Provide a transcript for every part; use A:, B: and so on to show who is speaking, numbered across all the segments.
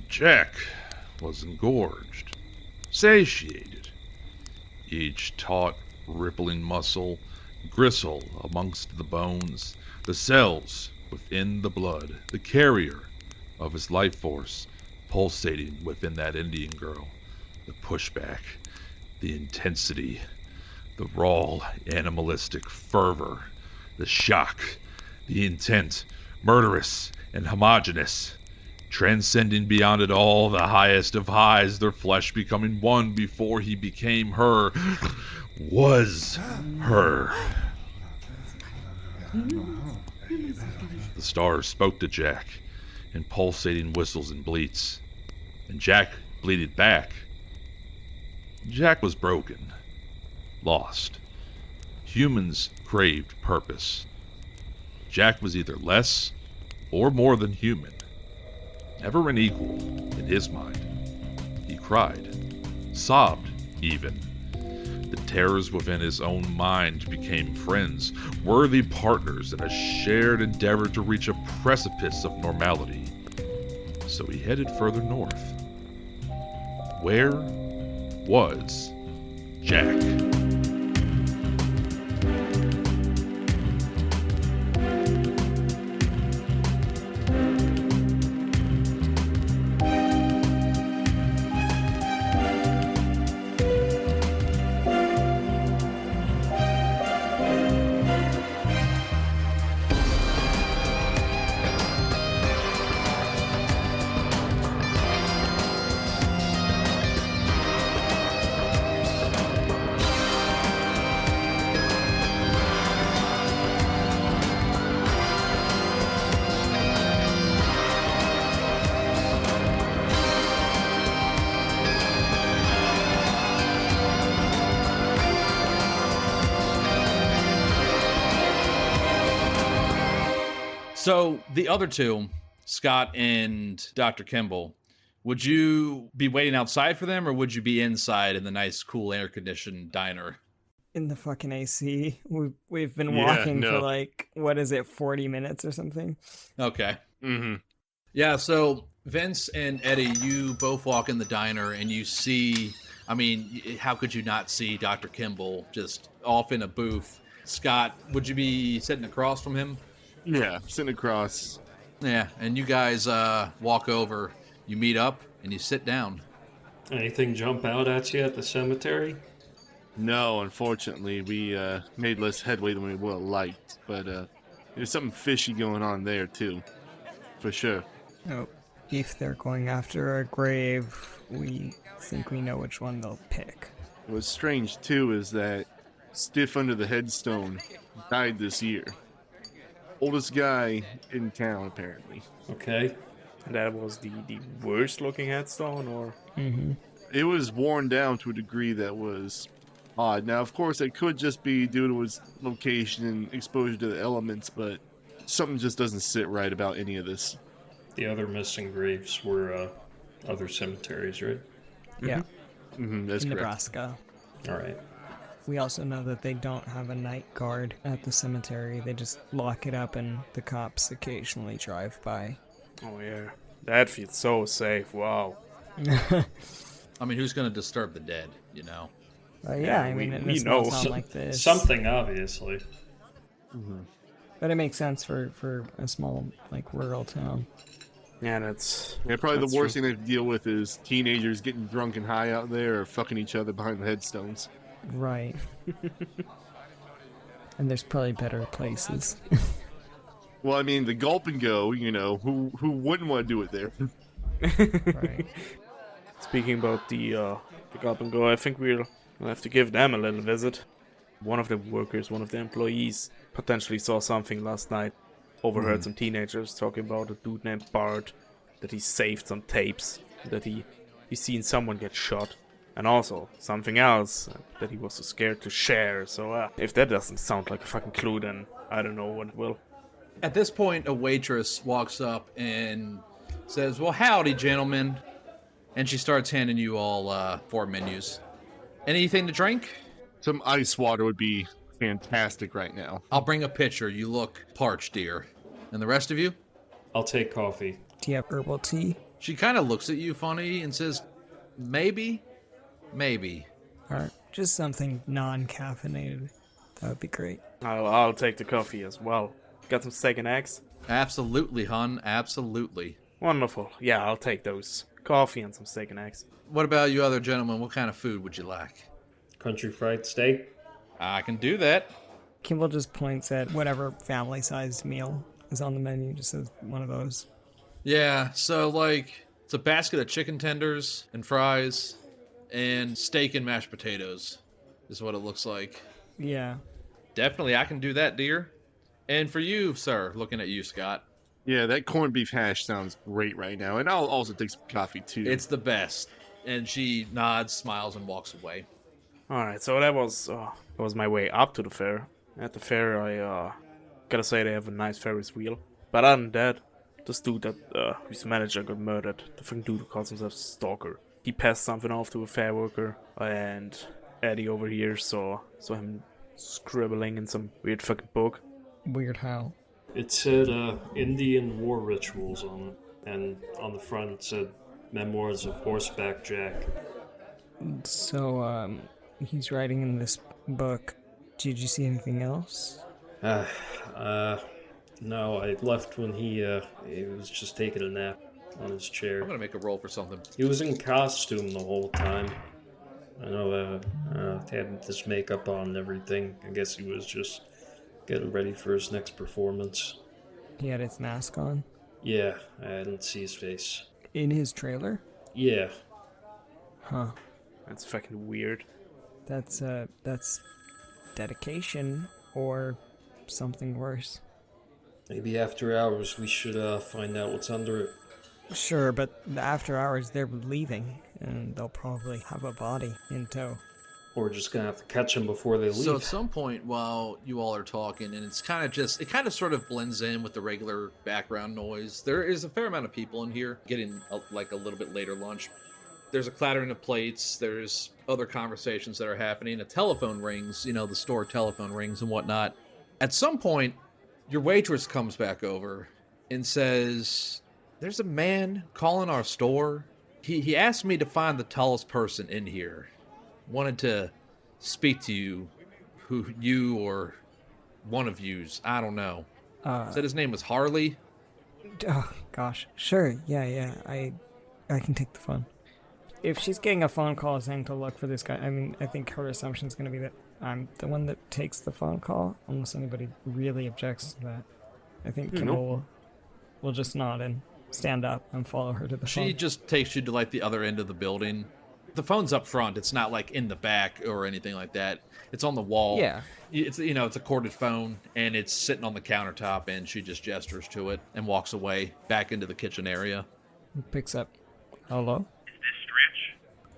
A: Jack was engorged, satiated. Each taut, rippling muscle gristle amongst the bones, the cells within the blood, the carrier of his life force pulsating within that Indian girl. The pushback, the intensity, the raw animalistic fervor, the shock, the intent, murderous and homogeneous, transcending beyond it all the highest of highs, their flesh becoming one before he became her, was her. The stars spoke to Jack in pulsating whistles and bleats, and Jack bleated back. Jack was broken, lost. Humans craved purpose. Jack was either less or more than human, never an equal in his mind. He cried, sobbed even. The terrors within his own mind became friends, worthy partners in a shared endeavor to reach a precipice of normality. So he headed further north. Where was Jack?
B: So the other two, Scott and Dr. Kimble, would you be waiting outside for them, or would you be inside in the nice, cool, air-conditioned diner?
C: In the fucking AC. We've been walking for 40 minutes or something?
B: Okay.
D: Mm-hmm.
B: Yeah, so Vince and Eddie, you both walk in the diner and you see, I mean, how could you not see Dr. Kimble just off in a booth? Scott, would you be sitting across from him?
D: Yeah, sitting across.
B: Yeah, and you guys walk over, you meet up, and you sit down.
E: Anything jump out at you at the cemetery?
D: No, unfortunately, we made less headway than we would have liked, but there's something fishy going on there, too. For sure.
C: Oh, if they're going after a grave, we think we know which one they'll pick.
D: What's strange, too, is that stiff under the headstone died this year. Oldest guy in town, apparently.
E: Okay.
F: That was the worst looking headstone, or?
C: Mm-hmm.
D: It was worn down to a degree that was odd. Now, of course, it could just be due to its location and exposure to the elements, but something just doesn't sit right about any of this.
E: The other missing graves were other cemeteries, right?
C: Yeah.
D: Mm-hmm, that's
C: in
D: correct.
C: Nebraska.
E: All right.
C: We also know that they don't have a night guard at the cemetery. They just lock it up and the cops occasionally drive by.
F: Oh yeah, that feels so safe, wow.
B: I mean, who's going to disturb the dead, you know?
C: Yeah, I mean,
F: we
C: it's
F: know.
C: not sound like this.
E: Something, obviously.
D: Mm-hmm.
C: But it makes sense for a small, rural town.
F: Yeah, that's...
D: Yeah, probably
F: that's
D: the worst
F: true.
D: thing they have to deal with is teenagers getting drunk and high out there or fucking each other behind the headstones.
C: Right. And there's probably better places.
D: Well, I mean, the gulp and go, you know, who wouldn't want to do it there?
C: Right.
F: Speaking about the Gulp and Go, I think we'll have to give them a little visit. One of the workers, one of the employees, potentially saw something last night. Overheard some teenagers talking about a dude named Bart, that he saved some tapes, that he seen someone get shot, and also something else that he was so scared to share. So if that doesn't sound like a fucking clue, then I don't know what will.
B: At this point, a waitress walks up and says, "Well, howdy, gentlemen." And she starts handing you all 4 menus. Anything to drink?
D: Some ice water would be fantastic right now.
B: I'll bring a pitcher. You look parched, dear. And the rest of you?
E: I'll take coffee.
C: Do you have herbal tea?
B: She kind of looks at you funny and says, maybe.
C: Or just something non-caffeinated. That would be great.
F: I'll take the coffee as well. Got some steak and eggs?
B: Absolutely, hun. Absolutely.
F: Wonderful. Yeah, I'll take those. Coffee and some steak and eggs.
B: What about you other gentlemen? What kind of food would you like?
E: Country fried steak.
B: I can do that.
C: Kimble just points at whatever family-sized meal is on the menu, just as one of those.
B: Yeah, so like it's a basket of chicken tenders and fries and steak and mashed potatoes is what it looks like.
C: Yeah.
B: Definitely, I can do that, dear. And for you, sir, looking at you, Scott.
D: Yeah, that corned beef hash sounds great right now, and I'll also take some coffee too.
B: It's the best. And she nods, smiles, and walks away.
F: Alright, so that was my way up to the fair. At the fair, I gotta say they have a nice Ferris wheel. But other than that, this dude that whose manager got murdered, the fucking dude who calls himself Stalker, he passed something off to a fair worker, and Eddie over here saw him scribbling in some weird fucking book.
C: Weird how?
E: It said Indian war rituals on it, and on the front it said Memoirs of Horseback Jack.
C: So, he's writing in this book. Did you see anything else?
E: No, I left when he was just taking a nap on his chair.
B: I'm gonna make a roll for something.
E: He was in costume the whole time. I know, had this makeup on and everything. I guess he was just getting ready for his next performance.
C: He had his mask on?
E: Yeah, I didn't see his face.
C: In his trailer?
E: Yeah.
C: Huh.
F: That's fucking weird.
C: That's dedication or something worse.
E: Maybe after hours we should find out what's under it.
C: Sure, but after hours they're leaving, and they'll probably have a body in tow.
E: Or we're just gonna have to catch them before they leave.
B: So at some point while you all are talking, and it kind of sort of blends in with the regular background noise. There is a fair amount of people in here getting a little bit later lunch. There's a clattering of plates. There's other conversations that are happening. A telephone rings, the store telephone rings and whatnot. At some point, your waitress comes back over and says, "There's a man calling our store. He asked me to find the tallest person in here. Wanted to speak to you, who you or one of yous, I don't know." Said his name was Harley.
C: Oh, gosh. Sure, yeah, I can take the phone. If she's getting a phone call saying to look for this guy, I think her assumption is going to be that I'm the one that takes the phone call, unless anybody really objects to that. I think Kimble will just nod and stand up and follow her to the phone.
B: She just takes you to the other end of the building. The phone's up front. It's not in the back or anything like that. It's on the wall.
C: Yeah.
B: It's it's a corded phone, and it's sitting on the countertop, and she just gestures to it and walks away back into the kitchen area.
C: He picks up. Hello?
G: Is this Stretch?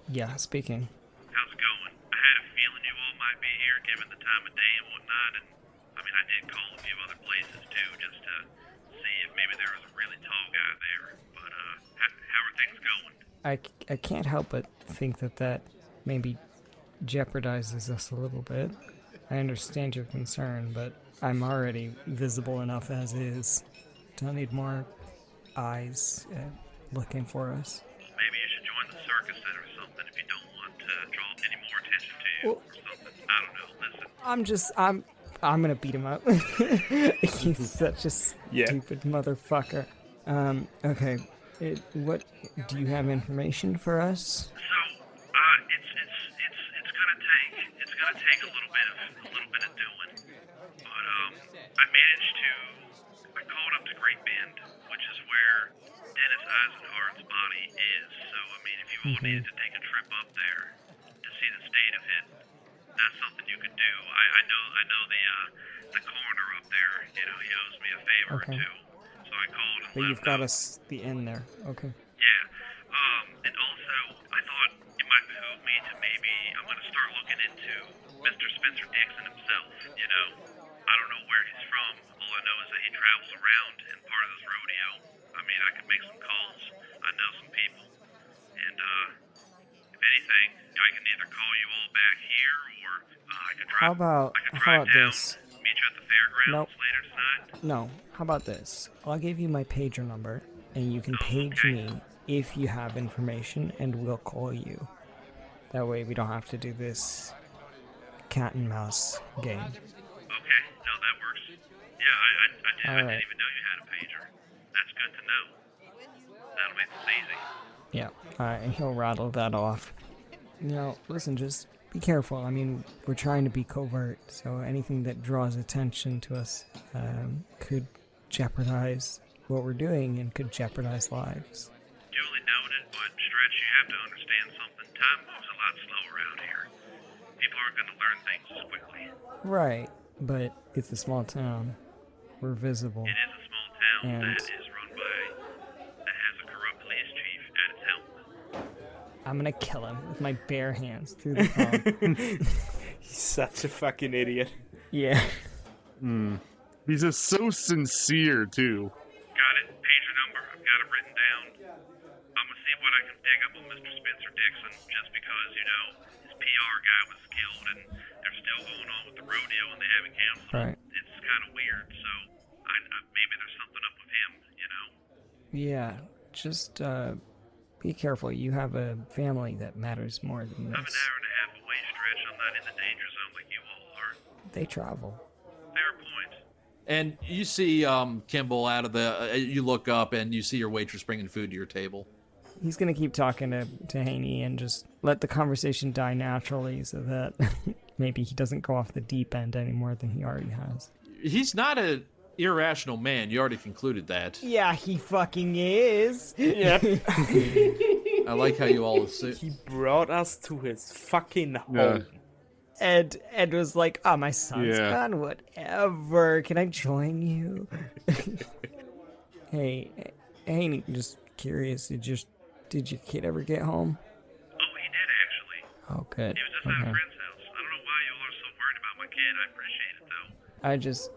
C: Yeah, speaking.
G: How's it going? I had a feeling you all might be here given the time of day and whatnot, and I did call a few other places too just to see if maybe there was a really tall guy there. But how are things going?
C: I can't help but think that maybe jeopardizes us a little bit. I understand your concern, but I'm already visible enough as is. Don't need more eyes looking for us.
G: Maybe you should join the circus then or something if you don't want to draw any more attention to you or something. I don't know. Listen.
C: I'm gonna beat him up. He's such a stupid motherfucker. Okay. What do you have information for us?
G: So, it's gonna take a little bit of doing, but I called up to Great Bend, which is where Dennis Eisenhardt's body is. So, if you all needed to take a trip up there to see the state of it, that's something you could do. I know the coroner up there, he owes me a favor or two. So I called and
C: But you've got us the end there. Okay.
G: Yeah. And also, I thought it might behoove me to I'm going to start looking into Mr. Spencer Dixon himself, I don't know where he's from. All I know is that he travels around in part of this rodeo. I could make some calls. I know some people. And, if anything, I can either call you all back here, or I could drive,
C: How about
G: down,
C: this?
G: meet you at the fairgrounds
C: Nope.
G: later tonight.
C: No. How about this? I'll give you my pager number. and you can page me if you have information, and we'll call you. That way we don't have to do this cat and mouse game.
G: Okay, no, that works. Yeah, I didn't even know you had a pager. That's good to know. That'll make this easy.
C: Yeah, and he'll rattle that off. Listen, just be careful. I mean, we're trying to be covert, so anything that draws attention to us could jeopardize what we're doing and could jeopardize lives.
G: Duly noted, but Stretch, you have to understand something. Time moves a lot slower around here. People aren't going to learn things as quickly.
C: Right, but it's a small town. We're visible.
G: It is a small town
C: And-
G: that has a corrupt police chief at its helm.
C: I'm gonna kill him with my bare hands through the phone.
F: He's such a fucking idiot.
C: Yeah.
D: He's just so sincere, too.
G: Got it. Pager number. I've got it written down. I'm going to see what I can dig up on Mr. Spencer Dixon, just because, his PR guy was killed, and they're still going on with the rodeo, and they haven't canceled.
C: Right.
G: It's kind of weird, so maybe there's something up with him,
C: Yeah, just be careful. You have a family that matters more than
G: I'm an
C: this.
G: hour and a half away, Stretch. I'm not in the danger zone like you all are.
C: They travel.
G: Fair point.
B: And you see Kimble out of the. You look up and you see your waitress bringing food to your table.
C: He's gonna keep talking to Haney and just let the conversation die naturally so that maybe he doesn't go off the deep end any more than he already has.
B: He's not an irrational man. You already concluded that.
C: Yeah, he fucking is.
F: Yep.
B: I like how you all assume.
F: He brought us to his fucking home.
D: Yeah.
C: Ed was like, "Oh, my son's
D: Yeah.
C: gone. Whatever. Can I join you?" Hey, Haney, just curious. Did your kid ever get home?
G: Oh, he did, actually.
C: Oh, good.
G: He was just at a friend's house. I don't know why you all are so worried about my kid. I appreciate it, though.
C: I just,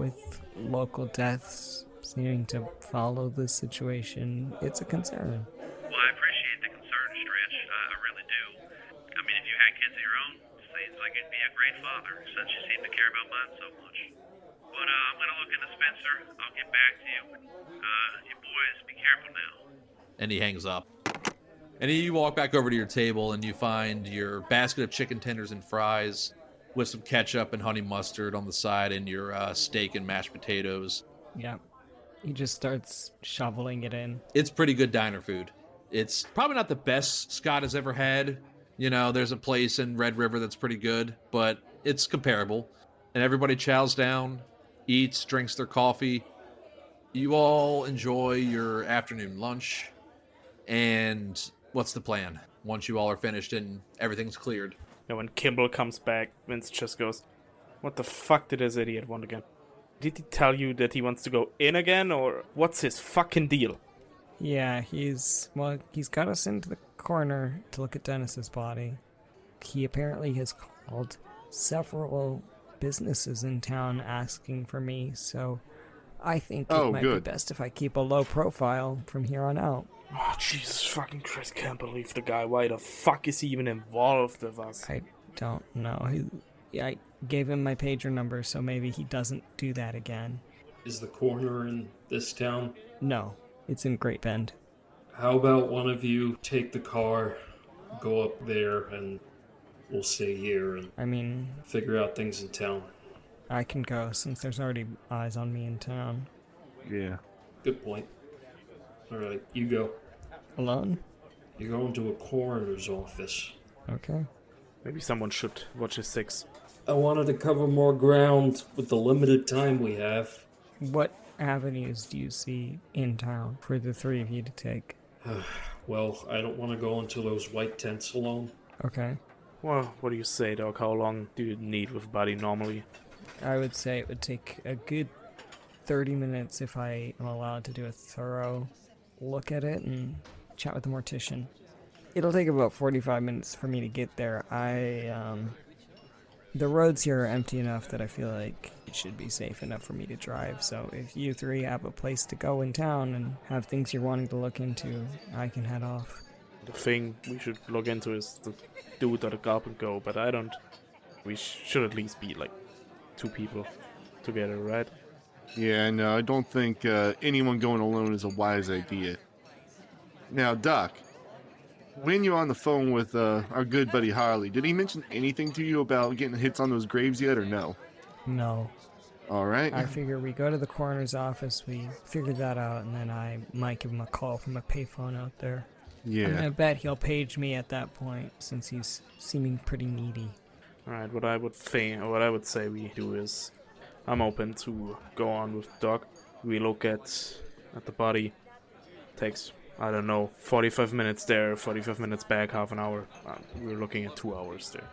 C: with local deaths seeming to follow this situation, it's a concern.
G: Well, I appreciate the concern, Stretch. I really do. I mean, if you had kids of your own, it seems like you'd be a great father, since you seem to care about mine so much. But I'm going to look into Spencer. I'll get back to you. You boys, be careful now.
B: And he hangs up. And you walk back over to your table and you find your basket of chicken tenders and fries with some ketchup and honey mustard on the side and your steak and mashed potatoes.
C: Yeah. He just starts shoveling it in.
B: It's pretty good diner food. It's probably not the best Scott has ever had. There's a place in Red River that's pretty good, but it's comparable. And everybody chows down, eats, drinks their coffee. You all enjoy your afternoon lunch. And what's the plan once you all are finished and everything's cleared?
F: And when Kimble comes back, Vince just goes, "What the fuck did this idiot want again? Did he tell you that he wants to go in again, or what's his fucking deal?"
C: Yeah, he's got us into the corner to look at Dennis's body. He apparently has called several businesses in town asking for me, so I think it might be best if I keep a low profile from here on out.
F: Oh, Jesus fucking Christ, can't believe the guy. Why the fuck is he even involved with us?
C: I don't know. I gave him my pager number, so maybe he doesn't do that again.
E: Is the coroner in this town?
C: No, it's in Great Bend.
E: How about one of you take the car, go up there, and we'll stay here and figure out things in town.
C: I can go since there's already eyes on me in town.
D: Yeah.
E: Good point. Alright, you go.
C: Alone?
E: You're going to a coroner's office.
C: Okay.
F: Maybe someone should watch his six.
E: I wanted to cover more ground with the limited time we have.
C: What avenues do you see in town for the three of you to take?
E: Well, I don't want to go into those white tents alone.
C: Okay.
F: Well, what do you say, Doc? How long do you need with Buddy normally?
C: I would say it would take a good 30 minutes if I am allowed to do a thorough look at it and chat with the mortician. It'll take about 45 minutes for me to get there. The roads here are empty enough that I feel like it should be safe enough for me to drive. So if you three have a place to go in town and have things you're wanting to look into, I can head off.
F: The thing we should look into is the dude at the Gulp and Go, but we should at least be like 2 people together, right?
D: Yeah, no, I don't think anyone going alone is a wise idea. Now, Doc, when you're on the phone with our good buddy Harley, did he mention anything to you about getting hits on those graves yet, or no?
C: No.
D: All right.
C: I figure we go to the coroner's office, we figure that out, and then I might give him a call from a payphone out there.
D: Yeah.
C: I bet he'll page me at that point, since he's seeming pretty needy.
F: Alright, what I would say we do is, I'm open to go on with the dog. We look at the body. Takes, I don't know, 45 minutes there, 45 minutes back, half an hour. We're looking at 2 hours there.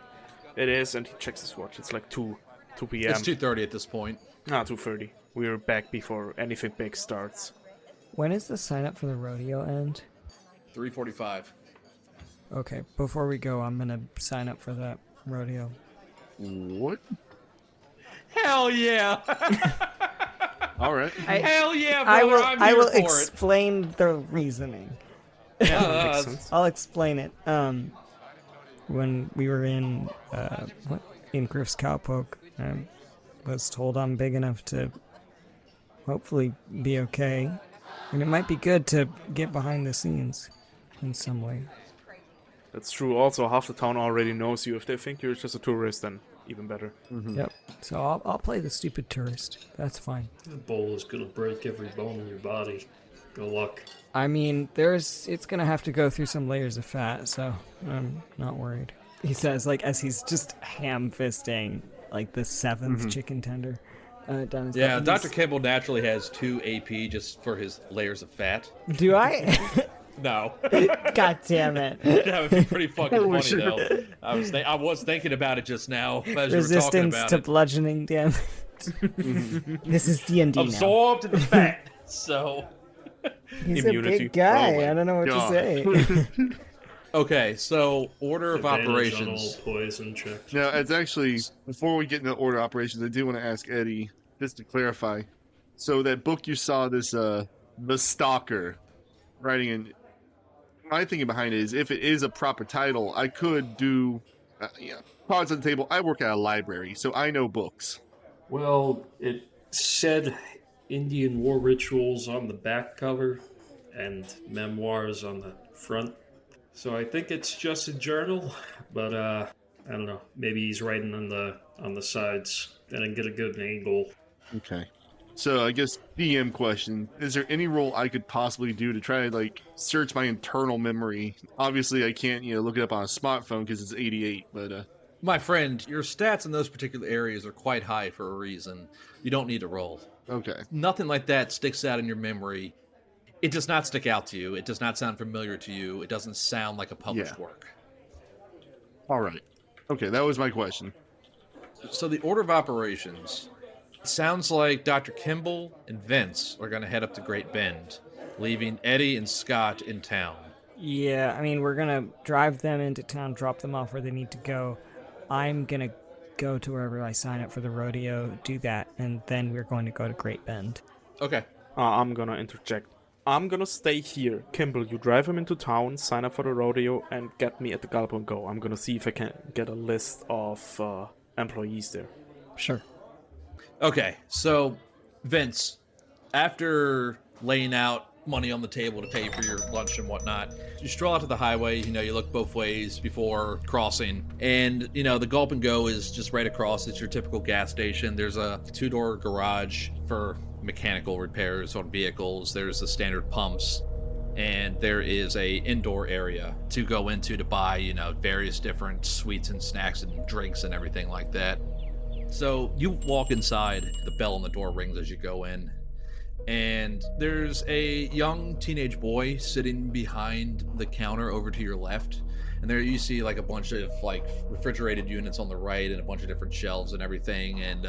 F: It is, and he checks his watch. It's like 2 p.m.
B: It's 2:30 at this point.
F: 2:30. We're back before anything big starts.
C: When is the sign up for the rodeo end?
B: 3:45.
C: Okay, before we go, I'm gonna sign up for that rodeo.
D: What?
B: Hell yeah!
D: All right.
B: Hell yeah, brother!
C: I will
B: I'm here for it.
C: explain the reasoning.
F: Makes sense.
C: I'll explain it. When we were in Griff's Cowpoke, I was told I'm big enough to hopefully be okay, and it might be good to get behind the scenes in some way.
F: That's true. Also, half the town already knows you. If they think you're just a tourist, then even better.
D: Mm-hmm.
C: Yep. So I'll play the stupid tourist. That's fine.
E: The bowl is gonna break every bone in your body. Good luck.
C: I mean, it's gonna have to go through some layers of fat, so I'm not worried. He says, like, as he's just ham-fisting, like, the 7th chicken tender down his
B: Yeah,
C: back.
B: Dr. Kimble naturally has 2 AP just for his layers of fat.
C: Do I?
B: No.
C: God damn it.
B: That would be pretty fucking
D: Holy
B: funny,
D: shit.
B: though. I was thinking about it just now as you were talking
C: Resistance
B: about
C: to
B: it.
C: bludgeoning damage. This is D&D now.
B: Absorbed the fat. So,
C: He's
F: Immunity.
C: a big guy.
D: Oh my
C: I don't know what
D: God.
C: to say.
B: okay, so order of
E: Advantage on
B: operations.
E: all poison checks.
D: Now, it's actually, before we get into order of operations, I do want to ask Eddie, just to clarify. So that book you saw, this, The Stalker, writing in... My thinking behind it is, if it is a proper title, I could do, cards on the table. I work at a library, so I know books.
E: Well, it said Indian war rituals on the back cover and memoirs on the front. So I think it's just a journal, but I don't know. Maybe he's writing on the sides. Then I get a good angle.
D: Okay. So I guess DM question, is there any role I could possibly do to try to, like, search my internal memory? Obviously, I can't, look it up on a smartphone because it's 88, but...
B: My friend, your stats in those particular areas are quite high for a reason. You don't need to roll.
D: Okay.
B: Nothing like that sticks out in your memory. It does not stick out to you. It does not sound familiar to you. It doesn't sound like a published work.
D: All right. Okay, that was my question.
B: So the order of operations... Sounds like Dr. Kimble and Vince are going to head up to Great Bend, leaving Eddie and Scott in town.
C: Yeah, I mean, we're gonna drive them into town, drop them off where they need to go. I'm gonna go to wherever I sign up for the rodeo, do that, and then we're going to go to Great Bend.
B: Okay.
F: I'm gonna interject. I'm gonna stay here. Kimble, you drive him into town, sign up for the rodeo, and get me at the Gulp and Go. I'm gonna see if I can get a list of employees there.
C: Sure.
B: Okay, so, Vince, after laying out money on the table to pay for your lunch and whatnot, you stroll out to the highway, you look both ways before crossing, and, the Gulp and Go is just right across. It's your typical gas station. There's a 2-door garage for mechanical repairs on vehicles. There's the standard pumps, and there is a indoor area to go into to buy, various different sweets and snacks and drinks and everything like that. So you walk inside, the bell on the door rings as you go in, and there's a young teenage boy sitting behind the counter over to your left, and there you see like a bunch of like refrigerated units on the right and a bunch of different shelves and everything, and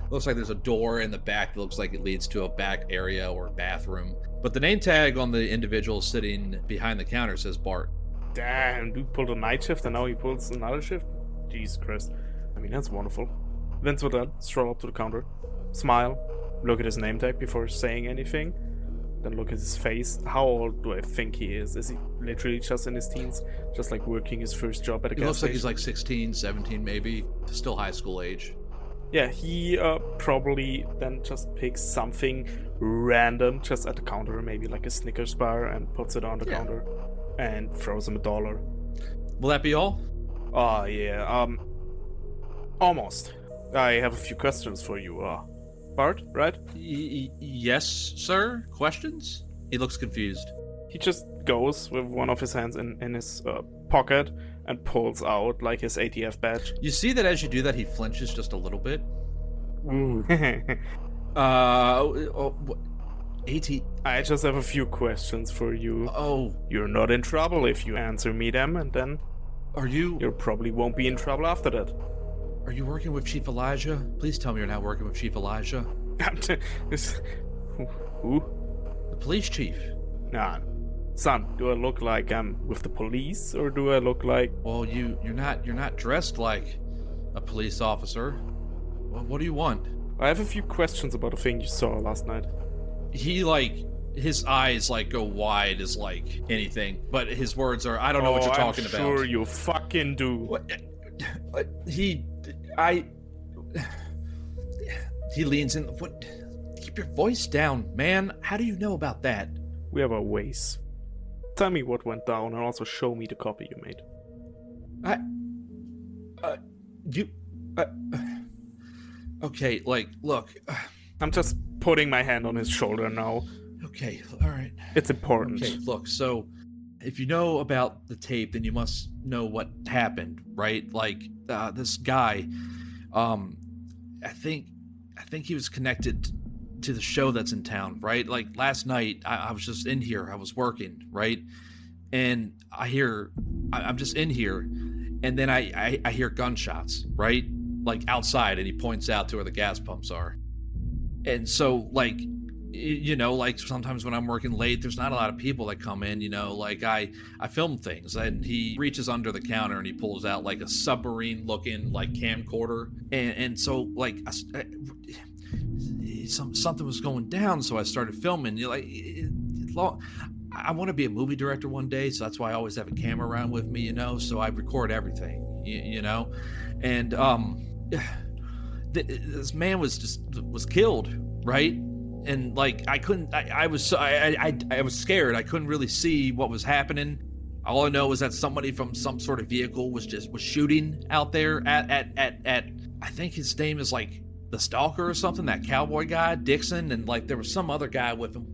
B: looks like there's a door in the back that looks like it leads to a back area or a bathroom. But the name tag on the individual sitting behind the counter says Bart.
F: Damn, dude pulled a night shift and now he pulls another shift? Jesus Christ. I mean, that's wonderful. Vince with that, stroll up to the counter, smile, look at his name tag before saying anything, then look at his face. How old do I think he is? Is he literally just in his teens? Just like working his first job at a
B: He
F: gas
B: looks like
F: station?
B: he's like 16, 17 maybe, still high school age.
F: Yeah, he probably then just picks something random just at the counter, maybe like a Snickers bar, and puts it on the counter and throws him $1.
B: Will that be all?
F: Oh, yeah, almost. I have a few questions for you, Bart, right?
B: Yes, sir? Questions? He looks confused.
F: He just goes with one of his hands in his pocket and pulls out like his ATF badge.
B: You see that as you do that, he flinches just a little bit.
F: I just have a few questions for you.
B: Oh.
F: You're not in trouble if you answer me them, and then you probably won't be in trouble after that.
B: Are you working with Chief Elijah? Please tell me you're not working with Chief Elijah.
F: Who?
B: The police chief.
F: Nah. Son, do I look like I'm with the police, or do I look like...
B: Well, you're not dressed like a police officer. Well, what do you want?
F: I have a few questions about a thing you saw last night.
B: He, his eyes, go wide as, anything. But his words are, I don't know what you're talking about.
F: I'm sure you fucking do.
B: What? He leans in. What? Keep your voice down, man. How do you know about that?
F: We have our ways. Tell me what went down, and also show me the copy you made.
B: Okay, look.
F: I'm just putting my hand on his shoulder now.
B: Okay, all right.
F: It's important.
B: Okay, look, so if you know about the tape, then you must know what happened, right? This guy, I think he was connected to the show that's in town, right? Last night, I was just in here, I was working, right? And I'm just in here, and then I hear gunshots, right? Outside, and he points out to where the gas pumps are. And so, sometimes when I'm working late, there's not a lot of people that come in, I film things, and he reaches under the counter and he pulls out a submarine looking camcorder. And so something was going down, so I started filming. I want to be a movie director one day, so that's why I always have a camera around with me, so I record everything, and this man was killed, right? And I was scared. I couldn't really see what was happening. All I know is that somebody from some sort of vehicle was shooting out there at I think his name is the Stalker or something, that cowboy guy, Dixon, and there was some other guy with him.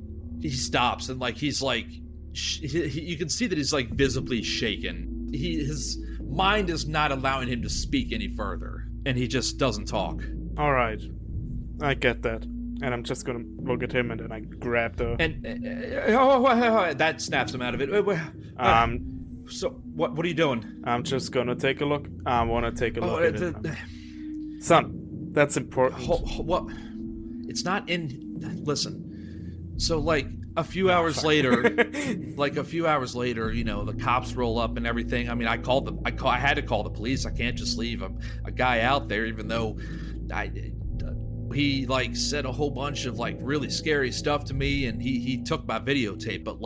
B: He stops and he's you can see that he's visibly shaken. His mind is not allowing him to speak any further, and he just doesn't talk.
F: All right, I get that. And I'm just gonna look at him, and then I grab the...
B: that snaps him out of it. So what are you doing?
F: I'm just gonna take a look. I want to take a look at it. Son, that's important.
B: What? It's not in... Listen. So a few hours later, the cops roll up and everything. I mean, I had to call the police. I can't just leave a guy out there, even though he said a whole bunch of really scary stuff to me, and he took my videotape, but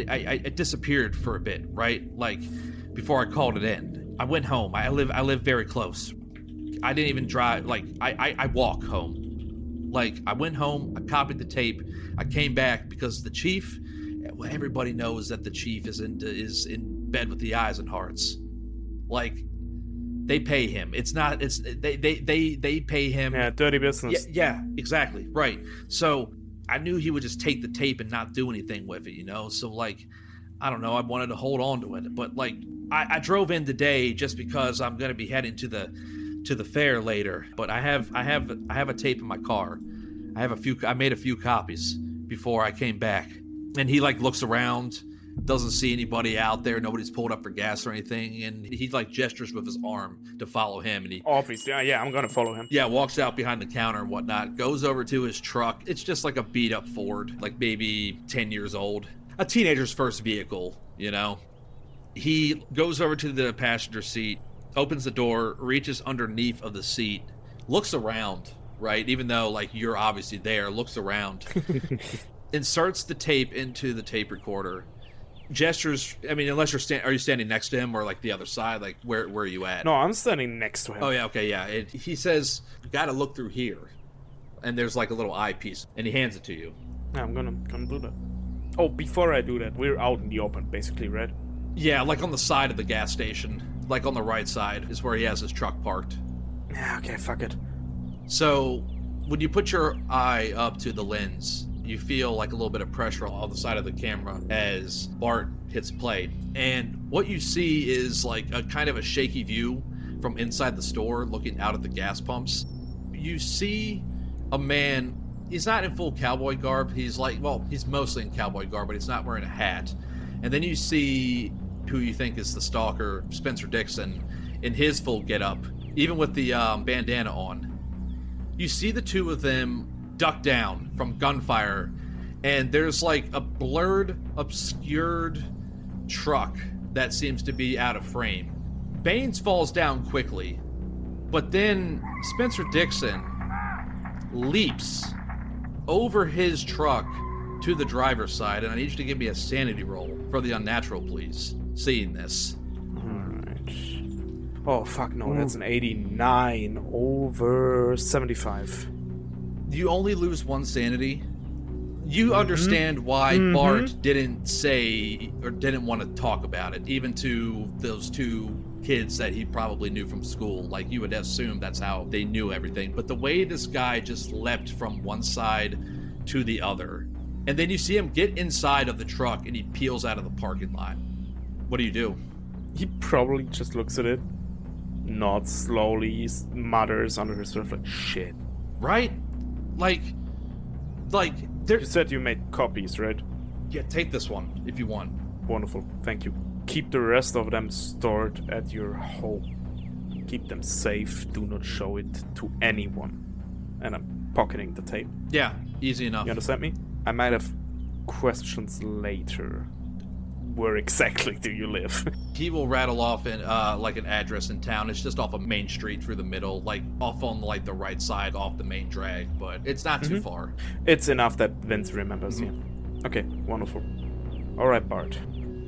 B: I disappeared for a bit, right? Before I called it in. I went home. I live very close. I didn't even drive. I walk home. I went home, I copied the tape, I came back because the chief, well, everybody knows that the chief is in bed with the eyes and hearts. They pay him. They pay him.
F: Yeah, dirty business.
B: Yeah, exactly, right. So I knew he would just take the tape and not do anything with it, So I don't know, I wanted to hold on to it, but I drove in today just because I'm going to be heading to the fair later, but I have a tape in my car. I made a few copies before I came back, and he looks around, doesn't see anybody out there, nobody's pulled up for gas or anything, and he gestures with his arm to follow him, and he
F: obviously, yeah, I'm gonna follow him.
B: Yeah, walks out behind the counter and whatnot, goes over to his truck. It's just a beat up Ford, maybe 10 years old, a teenager's first vehicle, He goes over to the passenger seat, opens the door, reaches underneath of the seat, looks around, right? Even though you're obviously there, looks around, inserts the tape into the tape recorder, gestures. I mean, unless are you standing next to him or like the other side? Like where are you at?
F: No, I'm standing next to him.
B: Oh yeah, okay, yeah. He says, "You got to look through here," and there's like a little eyepiece, and he hands it to you.
F: Yeah, I'm gonna do that. Oh, before I do that, we're out in the open, basically, right?
B: Yeah, like on the side of the gas station, like on the right side is where he has his truck parked.
F: Yeah, okay, fuck it.
B: So when you put your eye up to the lens, you feel like a little bit of pressure on the side of the camera as Bart hits play. And what you see is like a kind of a shaky view from inside the store looking out at the gas pumps. You see a man, he's not in full cowboy garb. He's mostly in cowboy garb, but he's not wearing a hat. And then you see who you think is the stalker, Spencer Dixon, in his full getup, even with the bandana on. You see the two of them duck down from gunfire, and there's like a blurred, obscured truck that seems to be out of frame. Baines falls down quickly, but then Spencer Dixon leaps over his truck to the driver's side, and I need you to give me a sanity roll for the unnatural, please, seeing this.
F: Alright. Oh, fuck no, that's an 89 over 75.
B: You only lose one sanity. You understand why Bart didn't say or didn't want to talk about it, even to those two kids that he probably knew from school. Like, you would assume that's how they knew everything. But the way this guy just leapt from one side to the other, and then you see him get inside of the truck and he peels out of the parking lot. What do?
F: He probably just looks at it, nods slowly, mutters under his breath like, shit.
B: Right? Like, there.
F: You said you made copies, right?
B: Yeah, take this one if you want.
F: Wonderful, thank you. Keep the rest of them stored at your home. Keep them safe, do not show it to anyone. And I'm pocketing the tape.
B: Yeah, easy enough.
F: You understand me? I might have questions later. Where exactly do you live?
B: He will rattle off in like an address in town. It's just off a main street through the middle, like off on like the right side off the main drag, but it's not too far.
F: It's enough that Vince remembers you. Okay, wonderful. Alright, Bart.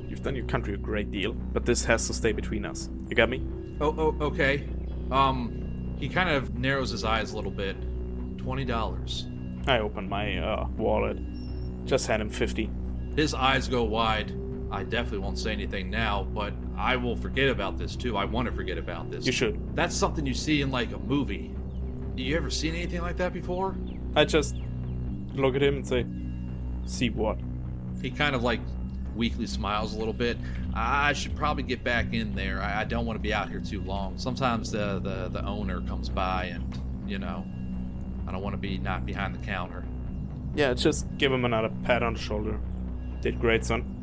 F: You've done your country a great deal, but this has to stay between us. You got me?
B: Oh, okay. He kind of narrows his eyes a little bit. $20.
F: I open my wallet. Just hand him 50.
B: His eyes go wide. I definitely won't say anything now, but I will forget about this too. I want to forget about this.
F: You should.
B: That's something you see in like a movie. You ever seen anything like that before?
F: I just look at him and say, see what?
B: He kind of like weakly smiles a little bit. I should probably get back in there. I don't want to be out here too long. Sometimes the owner comes by and, you know, I don't want to be not behind the counter.
F: Yeah, just give him another pat on the shoulder. Did great, son.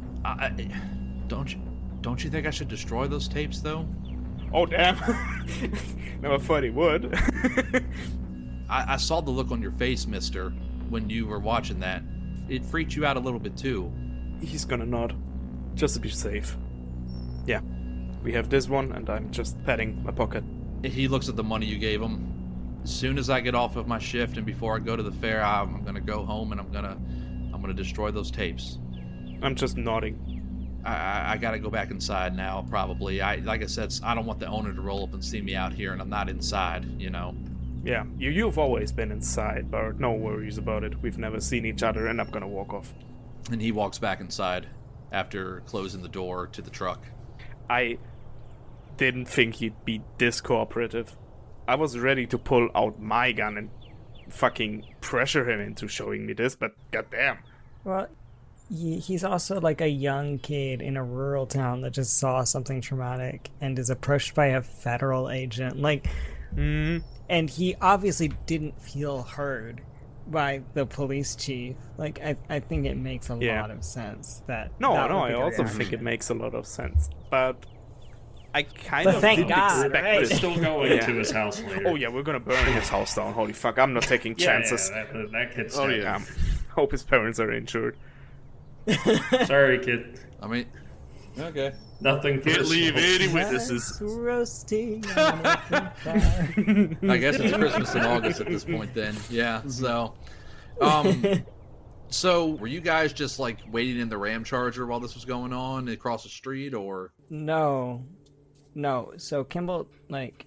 B: Don't you think I should destroy those tapes though?
F: Oh damn! Never thought he would.
B: I saw the look on your face, mister, when you were watching that. It freaked you out a little bit too.
F: He's gonna nod, just to be safe. Yeah, we have this one, and I'm just patting my pocket.
B: He looks at the money you gave him. As soon as I get off of my shift and before I go to the fair, I'm gonna go home and I'm gonna destroy those tapes.
F: I'm just nodding.
B: I gotta go back inside now, probably. Like I said, I don't want the owner to roll up and see me out here and I'm not inside, you know?
F: Yeah, you've always been inside, but no worries about it. We've never seen each other, and I'm gonna walk off.
B: And he walks back inside after closing the door to the truck.
F: I didn't think he'd be this cooperative. I was ready to pull out my gun and fucking pressure him into showing me this, but goddamn.
C: Well, he's also like a young kid in a rural town that just saw something traumatic and is approached by a federal agent. Like, and he obviously didn't feel heard by the police chief. Like, I think it makes a lot of sense that.
F: I also think it makes a lot of sense, but I kind of
C: thank
F: didn't
C: God,
F: expect
C: right?
F: this.
E: We're still going to his house later.
F: Oh yeah, we're gonna burn his house down. Holy fuck, I'm not taking chances.
E: Yeah, that kid's
F: Oh
E: dead.
F: yeah, hope his parents are insured.
E: Sorry, kid.
B: I mean, okay.
E: Nothing
D: Can't
E: personal.
D: leave any
C: That's
D: witnesses.
C: roasting on open fire.
B: I guess it's Christmas in August at this point then. Yeah, so So, were you guys just like waiting in the ram charger while this was going on across the street, or?
C: No. So Kimble like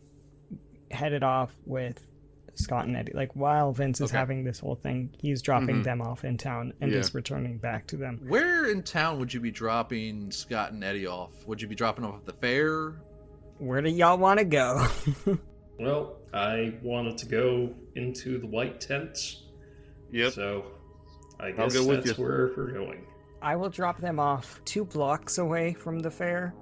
C: headed off with Scott and Eddie. Like while Vince is having this whole thing, he's dropping them off in town and just returning back to them.
B: Where in town would you be dropping Scott and Eddie off? Would you be dropping off at the fair?
C: Where do y'all want to go?
E: Well, I wanted to go into the white tents.
D: Yep.
E: So I
D: I'll
E: guess
D: go with
E: that's
D: you.
E: where we're going.
C: I will drop them off 2 blocks away from the fair,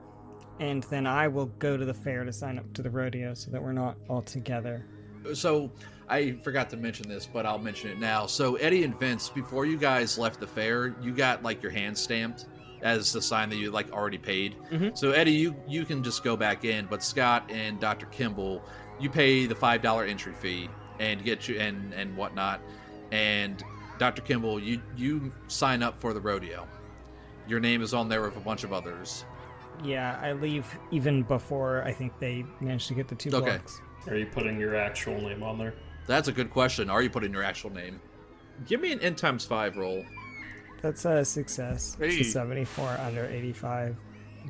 C: and then I will go to the fair to sign up to the rodeo so that we're not all together.
B: So, I forgot to mention this, but I'll mention it now. So, Eddie and Vince, before you guys left the fair, you got like your hand stamped as the sign that you like already paid. So, Eddie, you can just go back in, but Scott and Dr. Kimble, you pay the $5 entry fee and get you and whatnot. And Dr. Kimble, you sign up for the rodeo. Your name is on there with a bunch of others.
C: Yeah, I leave even before I think they managed to get the 2 blocks.
E: Are you putting your actual name on there?
B: That's a good question. Are you putting your actual name? Give me an N times 5 roll.
C: That's a success. It's
D: Hey.
C: a 74 under 85.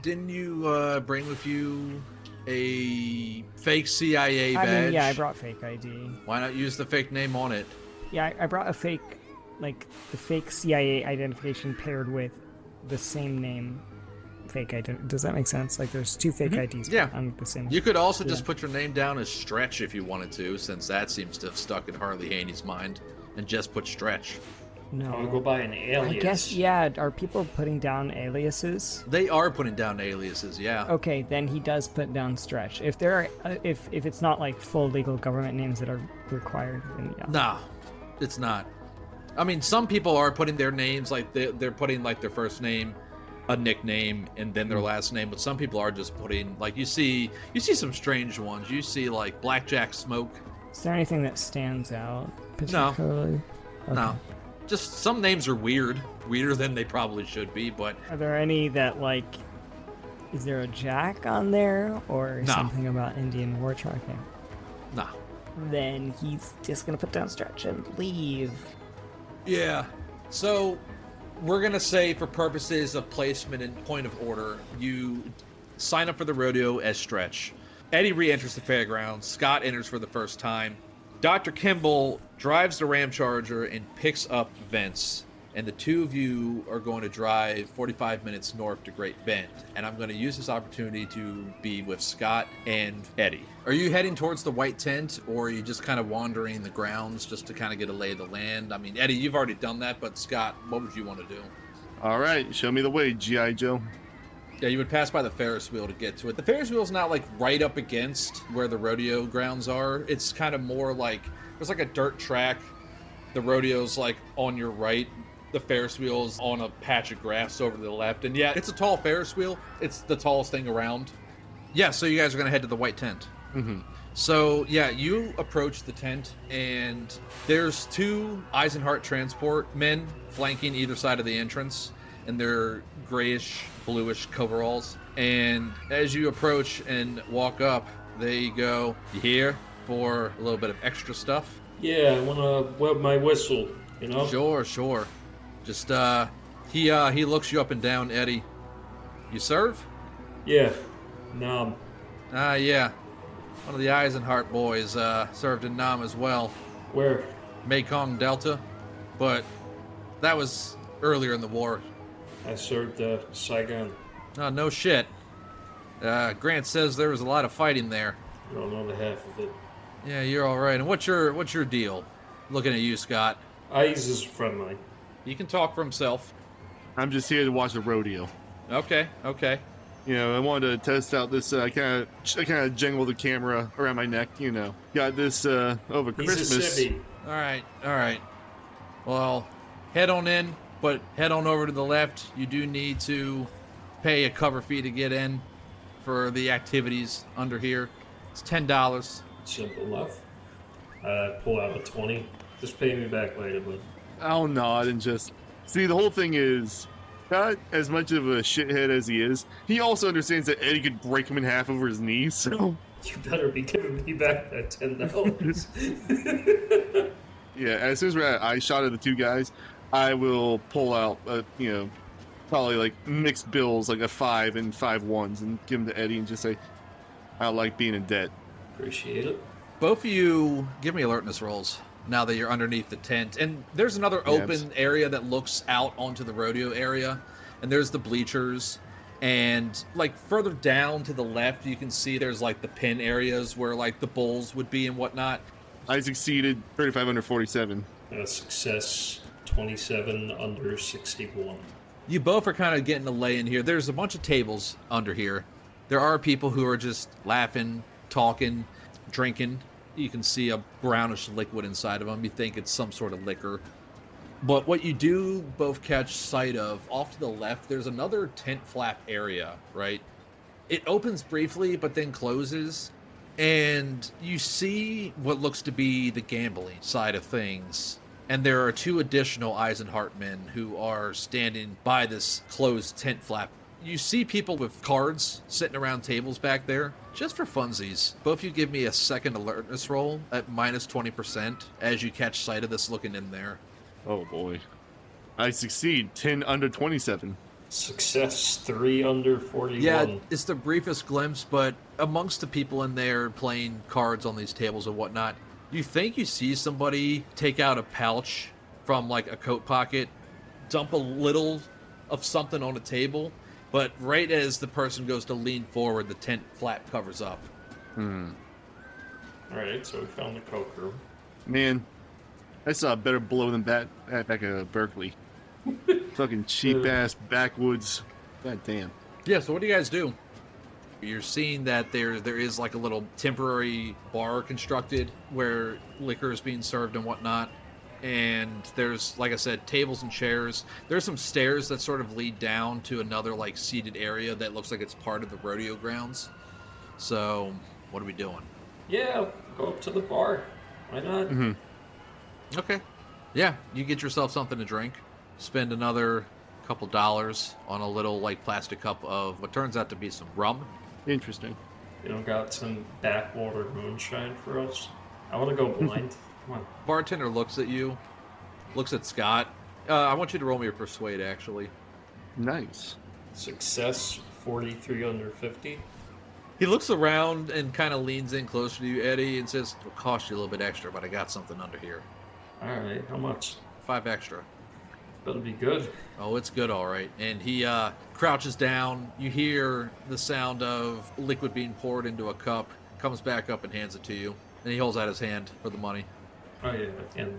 B: Didn't you bring with you a fake CIA badge?
C: I mean, yeah, I brought fake ID.
B: Why not use the fake name on it?
C: Yeah, I brought a fake, like, the fake CIA identification paired with the same name fake ID. Does that make sense? Like, there's 2 fake IDs
B: Yeah.
C: on the same.
B: You could also just put your name down as Stretch if you wanted to, since that seems to have stuck in Harley Haney's mind, and just put Stretch.
C: No.
E: I'll go by an alias.
C: I guess, yeah. Are people putting down aliases?
B: They are putting down aliases, yeah.
C: Okay, then he does put down Stretch. If there are, if it's not like full legal government names that are required, then yeah.
B: Nah, it's not. I mean, some people are putting their names, like they're putting like their first name, a nickname, and then their last name. But some people are just putting, like, you see some strange ones. You see like Blackjack Smoke.
C: Is there anything that stands out particularly?
B: No, just some names are weirder than they probably should be. But
C: Are there any that, like, is there a Jack on there or
B: No.
C: something about Indian war tracking?
B: nah.
C: Then he's just gonna put down Stretch and leave.
B: Yeah. So we're gonna say, for purposes of placement and point of order, you sign up for the rodeo as Stretch. Eddie re-enters the fairgrounds. Scott enters for the first time. Dr. Kimble drives the Ram Charger and picks up Vince. And the two of you are going to drive 45 minutes north to Great Bend. And I'm going to use this opportunity to be with Scott and Eddie. Are you heading towards the white tent, or are you just kind of wandering the grounds just to kind of get a lay of the land? I mean, Eddie, you've already done that, but Scott, what would you want to do?
D: All right, show me the way, G.I. Joe.
B: Yeah, you would pass by the Ferris wheel to get to it. The Ferris wheel's not like right up against where the rodeo grounds are. It's kind of more like, there's like a dirt track. The rodeo's like on your right. The Ferris wheel's on a patch of grass over to the left. And yeah, it's a tall Ferris wheel. It's the tallest thing around. Yeah, so you guys are going to head to the white tent.
D: Mm-hmm.
B: So yeah, you approach the tent, and there's 2 Eisenhart transport men flanking either side of the entrance, and they're grayish, bluish coveralls. And as you approach and walk up, they go, "You here for a little bit of extra stuff?"
E: Yeah, I want to wet my whistle, you know?
B: Sure. Just he looks you up and down, Eddie. You serve?
E: Yeah. Nom.
B: Yeah. One of the Eisenhart boys served in Nam as well.
E: Where?
B: Mekong Delta. But that was earlier in the war.
E: I served Saigon.
B: Oh, no shit. Grant says there was a lot of fighting there.
E: I don't know the half of it.
B: Yeah, you're all right. And what's your deal? Looking at you, Scott.
E: Ice is a friend of mine.
B: He can talk for himself.
D: I'm just here to watch the rodeo.
B: Okay.
D: You know, I wanted to test out this. I kind of jangle the camera around my neck. You know, got this over
E: He's
D: Christmas.
E: a civvy.
B: All right. Well, head on in, but head on over to the left. You do need to pay a cover fee to get in for the activities under here. It's $10.
E: Simple enough. Pull out a 20. Just pay me back later, bud.
D: I'll nod and just see. The whole thing is, not as much of a shithead as he is, he also understands that Eddie could break him in half over his knees. So
E: You better be giving me back that $10.
D: yeah, as soon as we're at eye shot of the 2 guys, I will pull out, probably like mixed bills, like a 5 and 5 ones, and give them to Eddie and just say, I don't like being in debt.
E: Appreciate it.
B: Both of you give me alertness rolls now that you're underneath the tent. And there's another open area that looks out onto the rodeo area. And there's the bleachers. And like further down to the left, you can see there's like the pin areas where like the bulls would be and whatnot.
D: I succeeded 35 under 47.
E: Success 27 under 61.
B: You both are kind of getting a lay in here. There's a bunch of tables under here. There are people who are just laughing, talking, drinking. You can see a brownish liquid inside of them. You think it's some sort of liquor. But what you do both catch sight of, off to the left, there's another tent flap area, right? It opens briefly, but then closes. And you see what looks to be the gambling side of things. And there are 2 additional Eisenhart men who are standing by this closed tent flap. You see people with cards sitting around tables back there, just for funsies. Both of you give me a second alertness roll at minus 20% as you catch sight of this looking in there.
D: Oh boy. I succeed 10 under 27.
E: Success 3 under 41.
B: Yeah, it's the briefest glimpse, but amongst the people in there playing cards on these tables and whatnot, you think you see somebody take out a pouch from like a coat pocket, dump a little of something on a table, but right as the person goes to lean forward, the tent flap covers up.
E: Alright, so we found the coke room.
D: Man, I saw a better blow than that back at Berkeley. Fucking cheap-ass backwoods. God damn.
B: Yeah, so what do you guys do? You're seeing that there is like a little temporary bar constructed where liquor is being served and whatnot. And there's, like I said, tables and chairs. There's some stairs that sort of lead down to another like seated area that looks like it's part of the rodeo grounds. So, what are we doing?
E: Yeah, go up to the bar. Why not?
B: Okay. Yeah, you get yourself something to drink. Spend another couple dollars on a little like plastic cup of what turns out to be some rum.
D: Interesting.
E: You know, got some backwater moonshine for us? I want to go blind. Come on.
B: Bartender looks at you, looks at Scott. I want you to roll me a persuade, actually.
D: Nice.
E: Success 43 under 50.
B: He looks around and kind of leans in closer to you, Eddie, and says, it'll cost you a little bit extra, but I got something under here.
E: Alright, how much?
B: 5 extra.
E: Better be good.
B: Oh, it's good, all right. And he crouches down. You hear the sound of liquid being poured into a cup, comes back up and hands it to you. And he holds out his hand for the money.
E: Oh yeah, and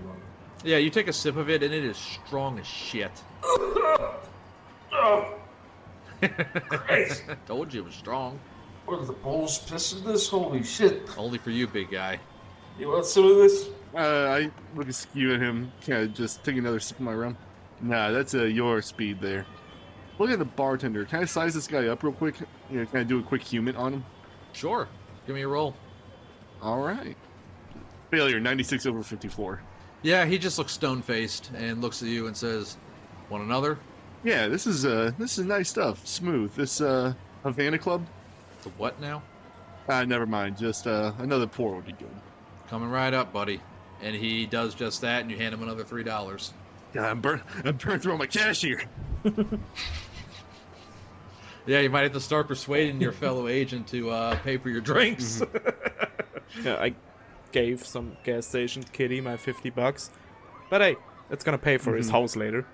B: Yeah, you take a sip of it, and it is strong as shit.
E: Oh! Christ!
B: Told you it was strong.
E: What are the bulls pissing this? Holy shit.
B: Only for you, big guy.
E: You want some of this?
D: I look askew at him, kind of just take another sip of my rum. Nah, that's your speed there. Look at the bartender. Can I size this guy up real quick? You know, can I do a quick human on him?
B: Sure. Give me a roll.
D: All right. Failure, 96 over 54.
B: Yeah, he just looks stone-faced and looks at you and says, want another?
D: Yeah, this is nice stuff. Smooth. This Havana Club?
B: The what now?
D: Never mind. Just another pour would be good.
B: Coming right up, buddy. And he does just that, and you hand him another $3.
D: God, I'm burned through all my cash here.
B: Yeah, you might have to start persuading your fellow agent to pay for your drinks.
F: Yeah, I gave some gas station kitty my $50, but hey, it's gonna pay for his house later.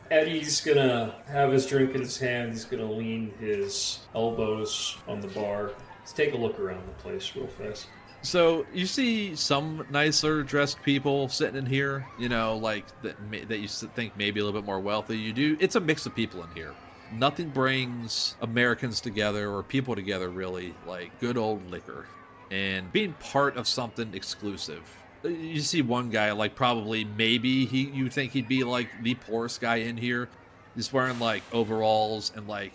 E: Eddie's gonna have his drink in his hand. He's gonna lean his elbows on the bar. Let's take a look around the place real fast.
B: So you see some nicer dressed people sitting in here, you know, like that you think maybe a little bit more wealthy. You do. It's a mix of people in here. Nothing brings Americans together or people together really like good old liquor and being part of something exclusive. You see one guy like probably maybe you think he'd be like the poorest guy in here. He's wearing like overalls and like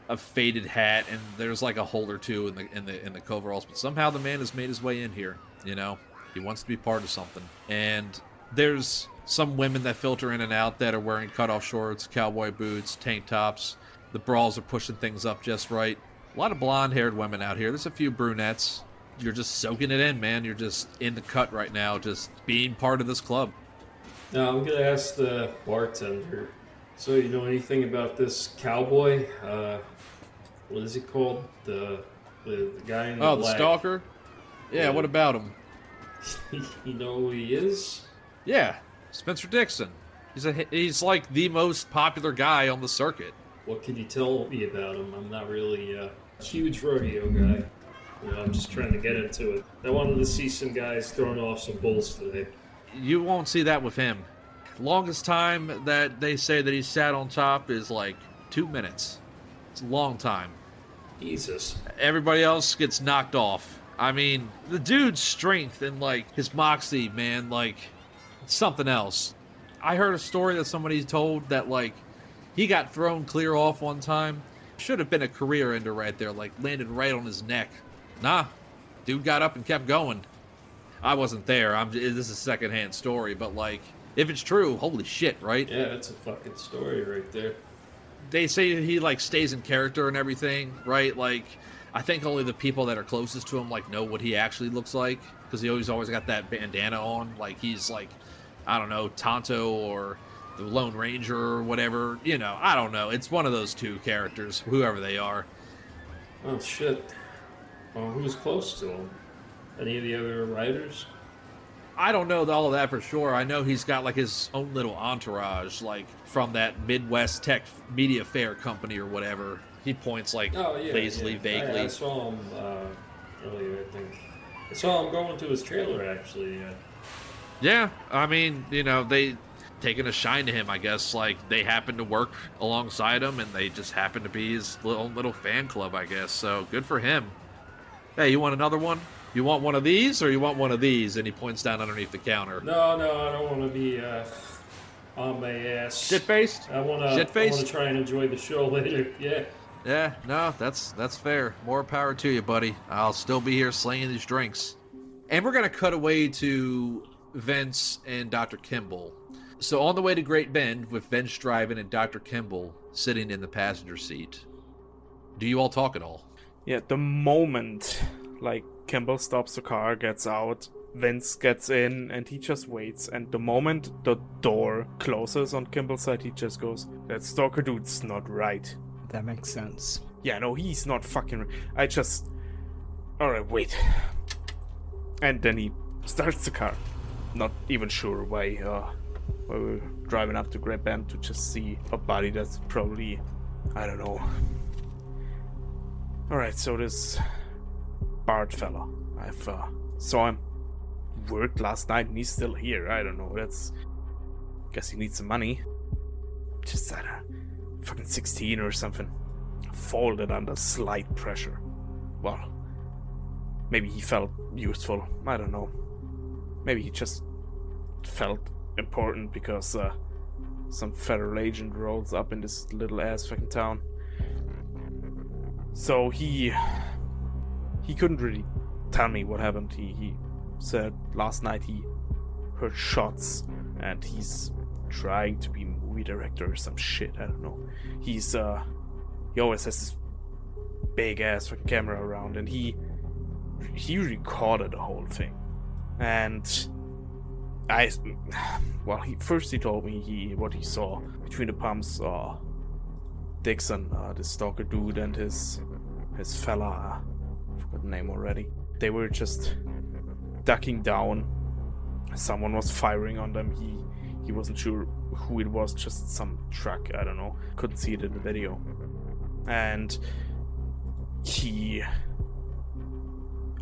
B: a faded hat, and there's like a hole or two in the coveralls, but somehow the man has made his way in here. You know, he wants to be part of something. And there's some women that filter in and out that are wearing cutoff shorts, cowboy boots, tank tops. The bras are pushing things up just right. A lot of blonde-haired women out here. There's a few brunettes. You're just soaking it in, man. You're just in the cut right now, just being part of this club.
E: Now I'm gonna ask the bartender. So you know anything about this cowboy? What is he called? The guy in the
B: Oh, the
E: black.
B: stalker? Yeah, what about him?
E: You know who he is?
B: Yeah, Spencer Dixon. He's like the most popular guy on the circuit.
E: What can you tell me about him? I'm not really a huge rodeo guy. You know, I'm just trying to get into it. I wanted to see some guys throwing off some bulls today.
B: You won't see that with him. Longest time that they say that he sat on top is like 2 minutes. It's a long time.
E: Jesus.
B: Everybody else gets knocked off. I mean, the dude's strength and like his moxie, man, like it's something else. I heard a story that somebody told that like he got thrown clear off one time. Should have been a career ender right there, like landed right on his neck. Nah, dude got up and kept going. I wasn't there. This is a secondhand story, but like if it's true, holy shit, right?
E: Yeah, that's a fucking story right there.
B: They say he like stays in character and everything, right? Like I think only the people that are closest to him like know what he actually looks like because he always got that bandana on, like he's like, I don't know, Tonto or the Lone Ranger or whatever. You know, I don't know. It's one of those two characters, whoever they are.
E: Oh shit. Well, who's close to him? Any of the other writers?
B: I don't know all of that for sure. I know he's got like his own little entourage, like from that Midwest Tech Media Fair company or whatever. He points like lazily, vaguely.
E: I saw him earlier, I think. I saw him going to his trailer, actually.
B: Yeah, I mean, you know, they taking a shine to him, I guess. Like, they happen to work alongside him, and they just happen to be his little fan club, I guess. So, good for him. Hey, you want another one? You want one of these, or you want one of these? And he points down underneath the counter.
E: No, I don't want to be on my ass.
B: Shit-faced?
E: I want to try and enjoy the show later, yeah.
B: Yeah, no, that's fair. More power to you, buddy. I'll still be here slinging these drinks. And we're going to cut away to Vince and Dr. Kimble. So on the way to Great Bend with Vince driving and Dr. Kimble sitting in the passenger seat. Do you all talk at all?
F: Yeah, the moment, like, Kimble stops the car, gets out, Vince gets in, and he just waits. And the moment the door closes on Kimble's side, he just goes, that stalker dude's not right.
C: That makes sense.
F: Yeah, no, he's not fucking... Alright, wait. And then he starts the car. Not even sure why we're driving up to Great Bend to just see a body that's probably... I don't know. Alright, so this Bart fella. I've saw him worked last night and he's still here. I don't know, guess he needs some money. Just fucking 16 or something. Folded under slight pressure. Well, maybe he felt useful. I don't know. Maybe he just felt important because some federal agent rolls up in this little ass fucking town. So he couldn't really tell me what happened. He said last night he heard shots and he's trying to be movie director or some shit. I don't know. He always has this big ass fucking camera around and he recorded the whole thing. And he told me what he saw between the pumps. Dixon, the stalker dude, and his fella, I forgot the name already. They were just ducking down. Someone was firing on them. He wasn't sure who it was, just some truck, I don't know. Couldn't see it in the video. And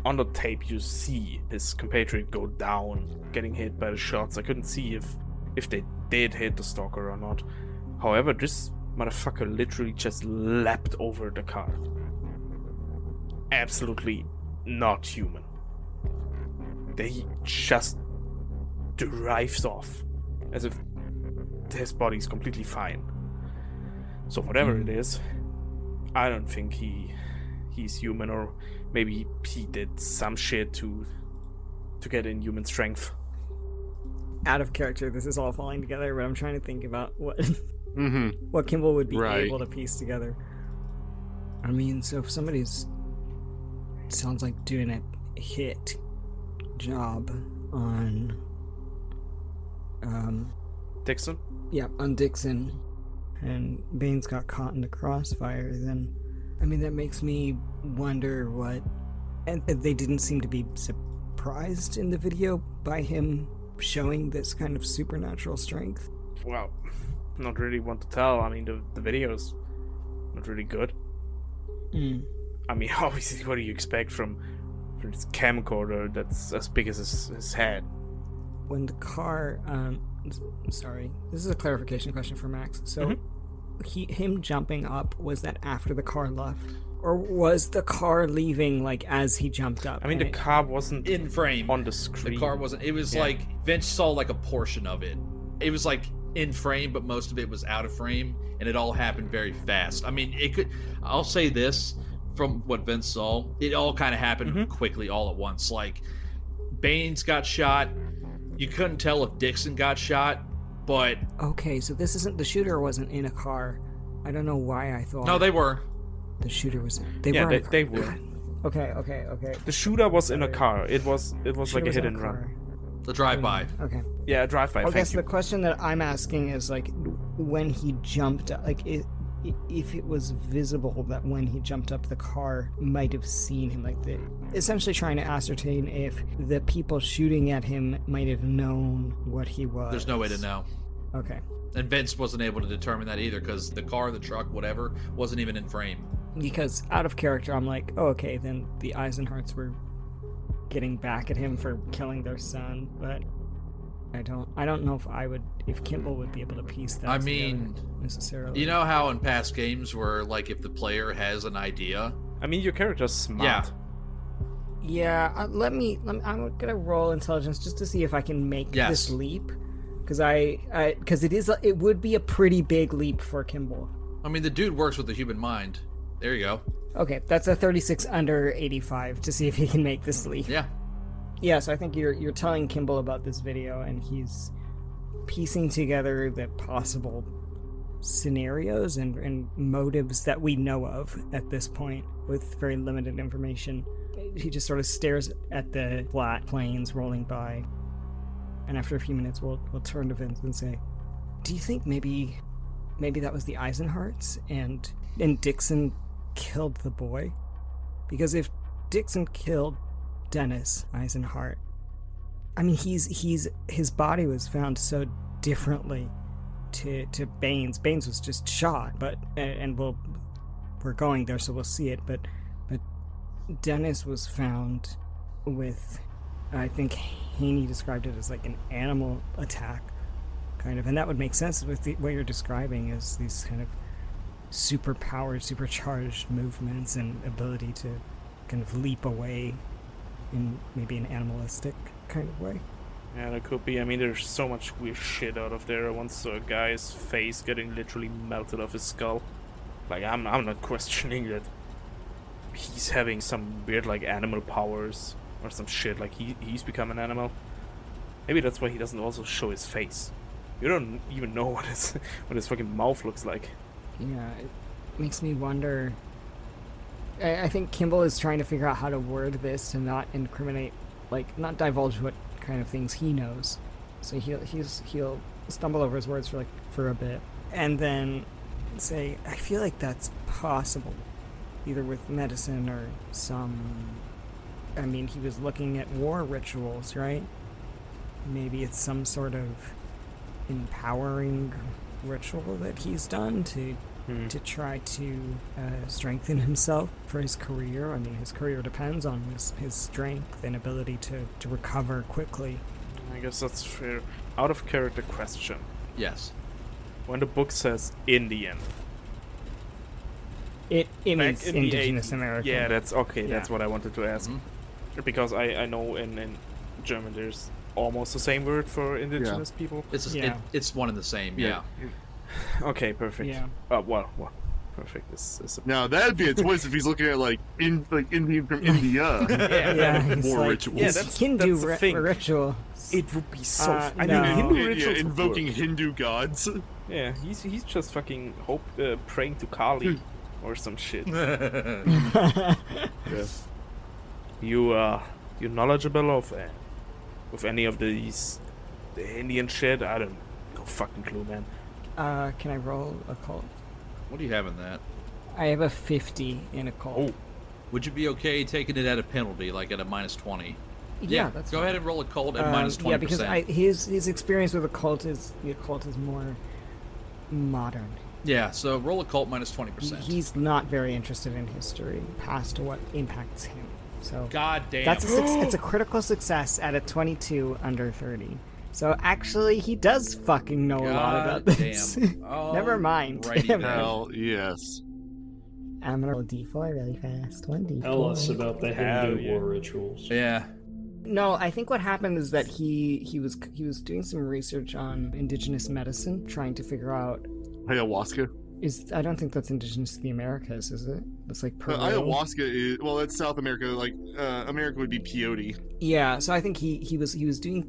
F: on the tape you see his compatriot go down, getting hit by the shots. I couldn't see if they did hit the stalker or not. However, this motherfucker literally just leapt over the car. Absolutely not human. He just drives off as if his body's completely fine. So whatever it is, I don't think he's human, or maybe he did some shit to get inhuman strength.
C: Out of character, this is all falling together, but I'm trying to think about what Kimble would be able to piece together. I mean, so if sounds like doing a hit job on
F: Dixon?
C: Yeah, on Dixon, and Baines got caught in the crossfire, then, I mean, that makes me wonder what... And they didn't seem to be surprised in the video by him showing this kind of supernatural strength.
F: Well, not really want to tell. I mean, the video's not really good. I mean, obviously, what do you expect from this camcorder that's as big as his head?
C: When the car, sorry, this is a clarification question for Max. So, him jumping up, was that after the car left? Or was the car leaving, like, as he jumped up?
F: I mean, the car wasn't
B: in frame
F: on the screen.
B: The car wasn't. It was like Vince saw like a portion of it. It was like in frame, but most of it was out of frame, and it all happened very fast. I mean, it could. I'll say this from what Vince saw, it all kind of happened quickly, all at once. Like Baines got shot. You couldn't tell if Dixon got shot, but
C: okay, so this isn't the shooter wasn't in a car. I don't know why I thought.
B: No, they were.
C: The shooter was.
F: They were.
C: Okay.
F: The shooter was in a car. It was like a hit and run.
B: The drive-by.
C: Okay.
F: Yeah, a drive-by.
C: I guess the question that I'm asking is like, when he jumped, like, if it was visible that when he jumped up, the car might have seen him, like, essentially trying to ascertain if the people shooting at him might have known what he was.
B: There's no way to know.
C: Okay.
B: And Vince wasn't able to determine that either, because the car, the truck, whatever, wasn't even in frame.
C: Because out of character, I'm like, oh, okay, then the Eisenhardts were getting back at him for killing their son, but I don't know if Kimble would be able to piece that together necessarily.
B: You know how in past games where, like, if the player has an idea?
F: I mean, your character's smart.
C: Yeah, I'm gonna roll intelligence just to see if I can make this leap. Because it would be a pretty big leap for Kimble.
B: I mean, the dude works with the human mind. There you go.
C: Okay, that's a 36 under 85 to see if he can make this leap.
B: Yeah.
C: Yeah, so I think you're telling Kimble about this video, and he's piecing together the possible scenarios and motives that we know of at this point with very limited information. He just sort of stares at the flat plains rolling by. And after a few minutes, we'll turn to Vince and say, do you think maybe that was the Eisenhardts and Dixon killed the boy? Because if Dixon killed Dennis Eisenhardt, I mean, his body was found so differently to Baines. Baines was just shot, and we're going there, so we'll see it. But Dennis was found with, I think Haney described it as like an animal attack, kind of, and that would make sense with what you're describing as these kind of superpowered, supercharged movements and ability to kind of leap away in maybe an animalistic kind of way.
F: Yeah, that could be. I mean, there's so much weird shit out of there. I once saw a guy's face getting literally melted off his skull. Like, I'm not questioning that he's having some weird, like, animal powers or some shit. Like, he's become an animal. Maybe that's why he doesn't also show his face. You don't even know what his fucking mouth looks like.
C: Yeah, it makes me wonder. I think Kimble is trying to figure out how to word this to not incriminate, like, not divulge what kind of things he knows. So he'll stumble over his words for a bit, and then say, I feel like that's possible, either with medicine or some. I mean, he was looking at war rituals, right? Maybe it's some sort of empowering ritual that he's done to try to strengthen himself for his career. I mean, his career depends on his strength and ability to recover quickly.
F: I guess that's fair. Out of character question.
B: Yes.
F: When the book says Indian,
C: it means
F: in the
C: indigenous
F: 80s.
C: American.
F: Yeah, that's okay.
C: Yeah.
F: That's what I wanted to ask. Because I know in German there's almost the same word for indigenous people.
B: It's one and the same. Yeah.
F: Okay, perfect.
C: Yeah.
F: Well, perfect.
D: Now that'd be a twist if he's looking at Indian from India.
C: Yeah,
D: War
C: like,
D: rituals.
C: Yeah,
F: that's
C: Hindu
F: the thing.
C: ritual.
F: It would be so. I
C: no.
F: mean, Hindu rituals would
D: invoking
F: work.
D: Hindu gods.
F: Yeah, he's just fucking praying to Kali or some shit.
D: Yeah.
F: You knowledgeable of any of the Indian shit? I no fucking clue, man.
C: Can I roll occult?
B: What do you have in that?
C: I have a 50 in occult.
F: Oh,
B: Would you be okay taking it at a penalty, like at a -20?
C: Yeah, that's
B: go
C: fine.
B: ahead and roll occult at -20%.
C: Yeah, because his experience with occult is more modern.
B: Yeah, so roll occult -20%.
C: He's not very interested in history past what impacts him. So
B: God damn.
C: that's it's a critical success at a 22 under 30. So actually, he does fucking know a lot about this.
B: Oh,
C: Never mind.
B: righty
C: Damn
B: then.
C: it.
D: Hell yes.
C: I'm gonna roll D4 really fast. 1d4.
E: Tell us about the
F: Hell
E: Hindu
F: yeah.
E: war rituals.
B: Yeah.
C: No, I think what happened is that he was doing some research on indigenous medicine, trying to figure out
D: Ayahuasca.
C: I don't think that's indigenous to the Americas, is it? It's like Peru.
D: Ayahuasca is that's South America. Like America would be peyote.
C: Yeah, so I think he was doing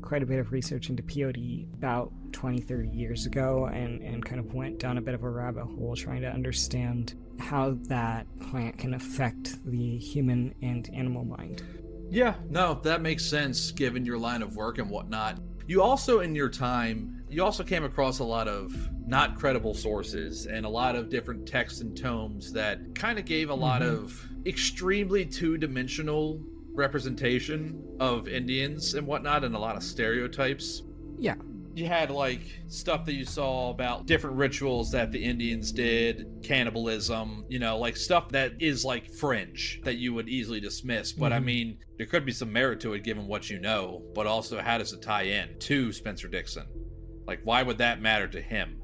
C: quite a bit of research into peyote about 20-30 years ago, and kind of went down a bit of a rabbit hole trying to understand how that plant can affect the human and animal mind.
B: Yeah, no, that makes sense given your line of work and whatnot. You also, in your time, you also came across a lot of not credible sources and a lot of different texts and tomes that kind of gave a lot of extremely two-dimensional representation of Indians and whatnot, and a lot of stereotypes.
C: Yeah.
B: You had like stuff that you saw about different rituals that the Indians did, cannibalism, like stuff that is like fringe that you would easily dismiss. But I mean, there could be some merit to it given what you know, but also how does it tie in to Spencer Dixon? Like, why would that matter to him?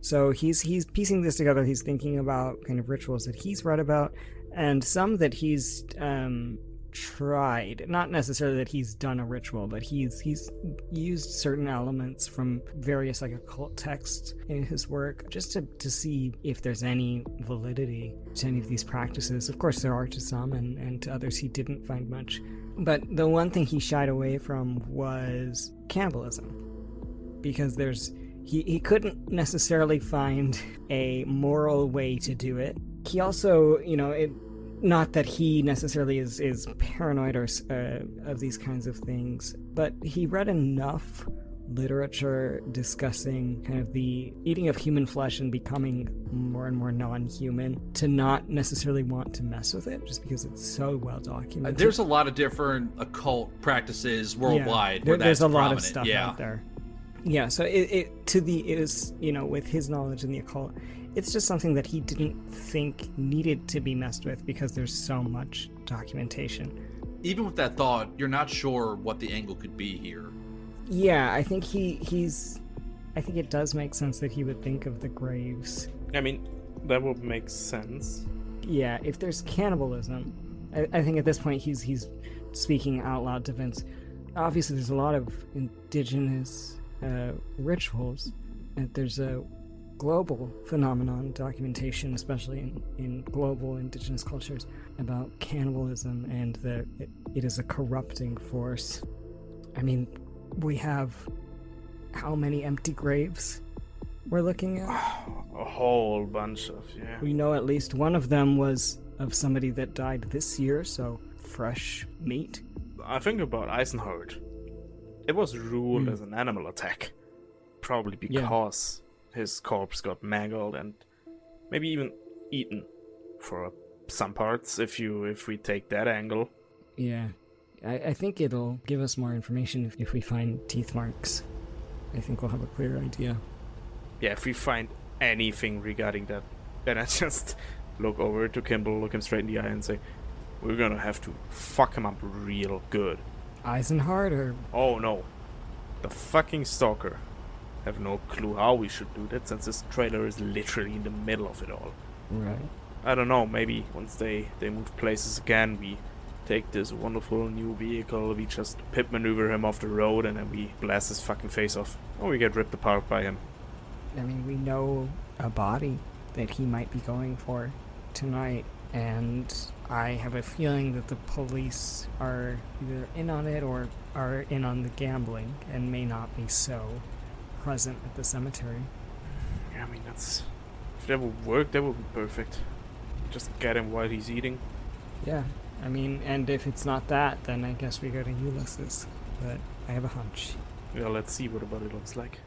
C: So he's piecing this together. He's thinking about kind of rituals that he's read about, and some that he's tried. Not necessarily that he's done a ritual, but he's used certain elements from various like occult texts in his work just to see if there's any validity to any of these practices. Of course, there are to some, and to others he didn't find much. But the one thing he shied away from was cannibalism, because he couldn't necessarily find a moral way to do it. He also, not that he necessarily is paranoid or of these kinds of things, but he read enough literature discussing kind of the eating of human flesh and becoming more and more non-human to not necessarily want to mess with it, just because it's so well documented.
B: There's a lot of different occult practices worldwide where
C: there's
B: that's
C: a lot of
B: prominent.
C: stuff
B: Yeah.
C: out there. Yeah, so it is, with his knowledge in the occult, it's just something that he didn't think needed to be messed with because there's so much documentation.
B: Even with that thought, you're not sure what the angle could be here.
C: Yeah, I think I think it does make sense that he would think of the graves.
F: I mean, that would make sense.
C: Yeah, if there's cannibalism, I think at this point he's speaking out loud to Vince. Obviously, there's a lot of indigenous rituals, and there's a global phenomenon documentation, especially in global indigenous cultures, about cannibalism and that it is a corrupting force. I mean, we have how many empty graves we're looking at?
F: A whole bunch of, yeah.
C: We know at least one of them was of somebody that died this year, so fresh meat.
F: I think about Eisenhardt. It was ruled as an animal attack. Probably because his corpse got mangled and maybe even eaten for some parts, if we take that angle.
C: Yeah. I think it'll give us more information if we find teeth marks. I think we'll have a clear idea.
F: Yeah, if we find anything regarding that, then I just look over to Kimble, look him straight in the eye and say, we're gonna have to fuck him up real good.
C: Eisenhardt or...
F: Oh no. The fucking stalker. Have no clue how we should do that, since this trailer is literally in the middle of it all.
C: Right.
F: I don't know, maybe once they move places again, we take this wonderful new vehicle, we just pit maneuver him off the road, and then we blast his fucking face off. Or we get ripped apart by him.
C: I mean, we know a body that he might be going for tonight, and I have a feeling that the police are either in on it or are in on the gambling and may not be so present at the cemetery.
F: Yeah, I mean, if that would work, that would be perfect. Just get him while he's eating.
C: Yeah, I mean, and if it's not that, then I guess we go to Ulysses. But I have a hunch.
F: Yeah, let's see what the body looks like.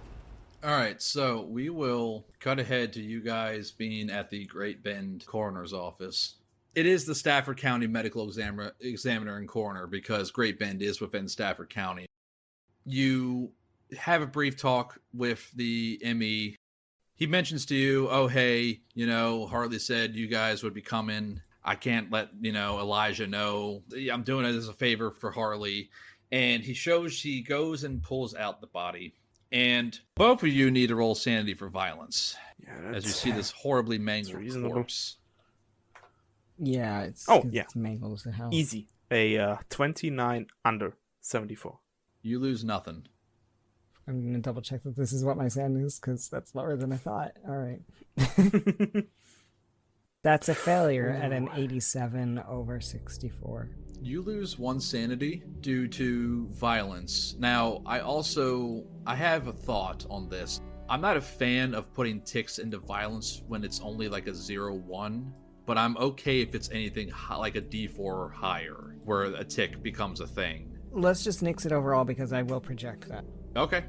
B: All right, so we will cut ahead to you guys being at the Great Bend coroner's office. It is the Stafford County Medical Examiner and Coroner because Great Bend is within Stafford County. You have a brief talk with the ME. He mentions to you, oh, hey, Harley said you guys would be coming. I can't let, Elijah know. I'm doing it as a favor for Harley. And he goes and pulls out the body. And both of you need to roll sanity for violence.
F: Yeah,
B: as you see this horribly mangled
F: reasonable.
B: corpse.
C: Yeah, it's
F: yeah.
C: mangled as hell.
F: Easy. A 29 under 74.
B: You lose nothing.
C: I'm going to double check that this is what my sanity is, because that's lower than I thought. All right. That's a failure at an 87 over 64.
B: You lose 1 sanity due to violence. Now, I have a thought on this. I'm not a fan of putting ticks into violence when it's only like a 0-1, but I'm okay if it's anything like a D4 or higher, where a tick becomes a thing.
C: Let's just nix it overall because I will project that.
B: Okay.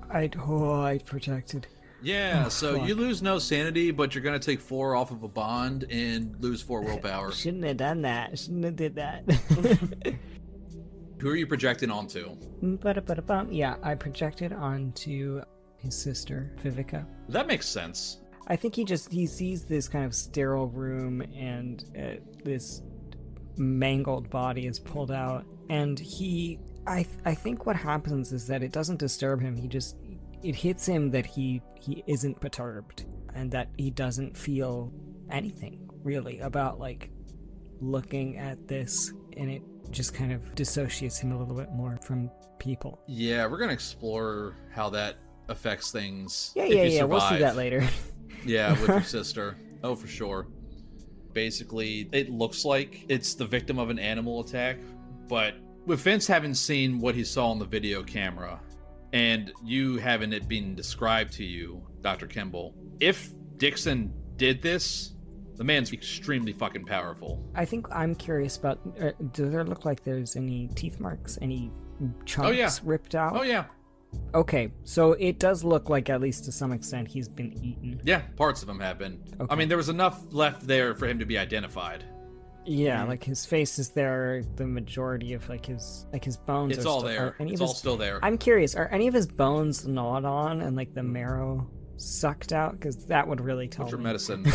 C: I projected.
B: Yeah,
C: Oh,
B: so
C: fuck.
B: you lose no sanity, but you're going to take 4 off of a bond and lose 4 willpower.
C: Shouldn't have done that. Shouldn't have did that.
B: Who are you projecting onto?
C: Yeah, I projected onto his sister, Vivica.
B: That makes sense.
C: I think he sees this kind of sterile room and this mangled body is pulled out. And I think what happens is that it doesn't disturb him. It hits him that he isn't perturbed and that he doesn't feel anything really about like looking at this, and it just kind of dissociates him a little bit more from people.
B: Yeah, we're going to explore how that affects things.
C: Yeah,
B: if you
C: yeah, we'll see
B: survive.
C: that later.
B: Yeah, with your sister. Oh, for sure. Basically, it looks like it's the victim of an animal attack, but with Vince having seen what he saw on the video camera, and you having it being described to you, Dr. Kimble, if Dixon did this, the man's extremely fucking powerful.
C: I think I'm curious about, do there look like there's any teeth marks, any chunks ripped out?
B: Oh, yeah.
C: Okay, so it does look like, at least to some extent, he's been eaten.
B: Yeah, parts of him have been.
C: Okay.
B: I mean, there was enough left there for him to be identified.
C: Yeah, like his face is there. The majority of like his bones.
B: It's
C: are
B: all
C: still,
B: there.
C: are any
B: It's
C: of
B: all
C: his,
B: still there.
C: I'm curious. Are any of his bones gnawed on and like the marrow sucked out? Because that would really tell
B: What's your
C: me.
B: medicine?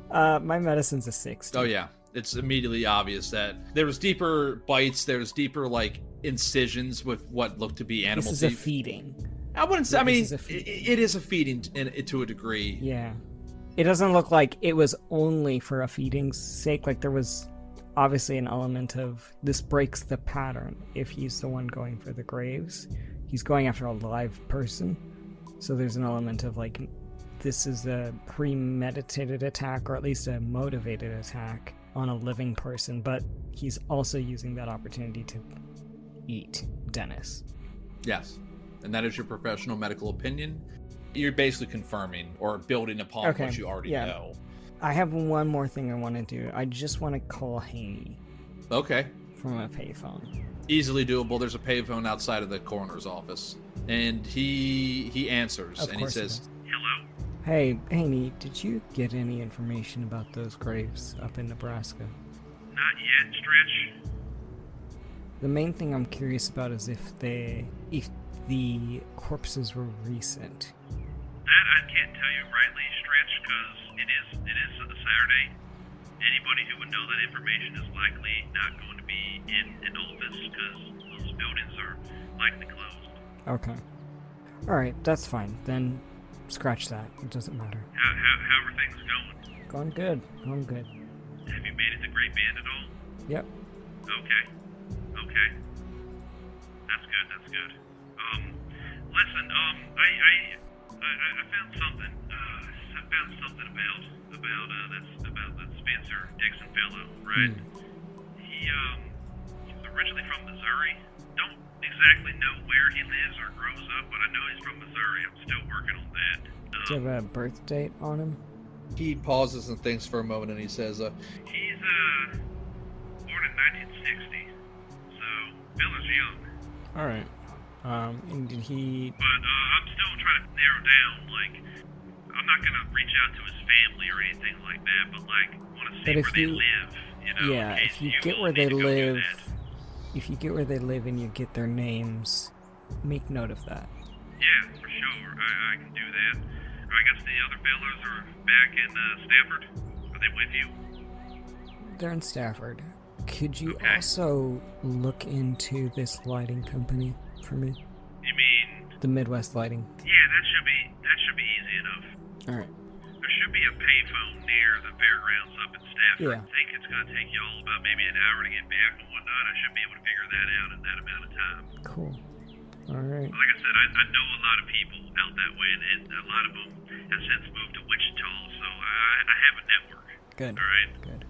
C: My medicine's a 60.
B: Oh, yeah. It's immediately obvious that there was deeper bites. There was deeper, like, incisions with what looked to be animal
C: This is
B: teeth.
C: a feeding.
B: I wouldn't say.
C: Yeah,
B: I mean,
C: this is a feeding.
B: it is a feeding to a degree.
C: Yeah, it doesn't look like it was only for a feeding's sake. Like there was obviously an element of this breaks the pattern. If he's the one going for the graves, he's going after a live person. So there's an element of like, this is a premeditated attack, or at least a motivated attack on a living person, but he's also using that opportunity to eat Dennis.
B: Yes. And that is your professional medical opinion. You're basically confirming or building upon
C: Okay,
B: what you already
C: yeah.
B: know.
C: I have one more thing I want to do. I just want to call Haney
B: Okay.
C: from a payphone.
B: Easily doable. There's a payphone outside of the coroner's office. And he answers
C: Of
B: and he
C: course he
B: says,
C: does.
G: Hello?
C: Hey, Haney, did you get any information about those graves up in Nebraska?
G: Not yet, Stretch.
C: The main thing I'm curious about is if the corpses were recent.
G: That I can't tell you rightly, Stretch, because it is a Saturday. Anybody who would know that information is likely not going to be in office because those buildings are likely closed.
C: Okay. Alright, that's fine. Then scratch that. It doesn't matter.
G: How are things going?
C: Going good. Going good.
G: Have you made it to Great Bend at all?
C: Yep.
G: Okay. That's good. Listen, I found something. I found something about that Spencer Dixon fellow, right? He's originally from Missouri. Don't exactly know where he lives or grows up, but I know he's from Missouri. I'm still working on that.
C: Do you have a birth date on him?
B: he pauses and thinks for a moment and he says,
G: He's born in 1960, so Bill is young.
F: Alright.
C: And did he?
G: But I'm still trying to narrow down, like, I'm not going to reach out to his family or anything like that, but, like, want to see
C: But
G: where
C: if
G: they
C: you-
G: live, you know?
C: Yeah,
G: in case
C: if you
G: you
C: get
G: will
C: where
G: need
C: they
G: to go do
C: live,
G: that.
C: if you get where they live and you get their names, make note of that.
G: Yeah, for sure. I can do that. I guess the other fellas are back in Stafford. Are they with you?
C: They're in Stafford. Could you
G: Okay.
C: also look into this lighting company for me?
G: You mean?
C: The Midwest Lighting.
G: Yeah, that should be easy enough.
C: All right.
G: There should be a payphone near the fairgrounds up in Stafford.
C: Yeah.
G: I think it's going to take y'all about maybe an hour to get back and whatnot. I should be able to figure that out in that amount of time.
C: Cool. All right.
G: Like I said, I know a lot of people out that way, and a lot of them have since moved to Wichita, so I have a network.
C: Good.
G: All right?
C: Good.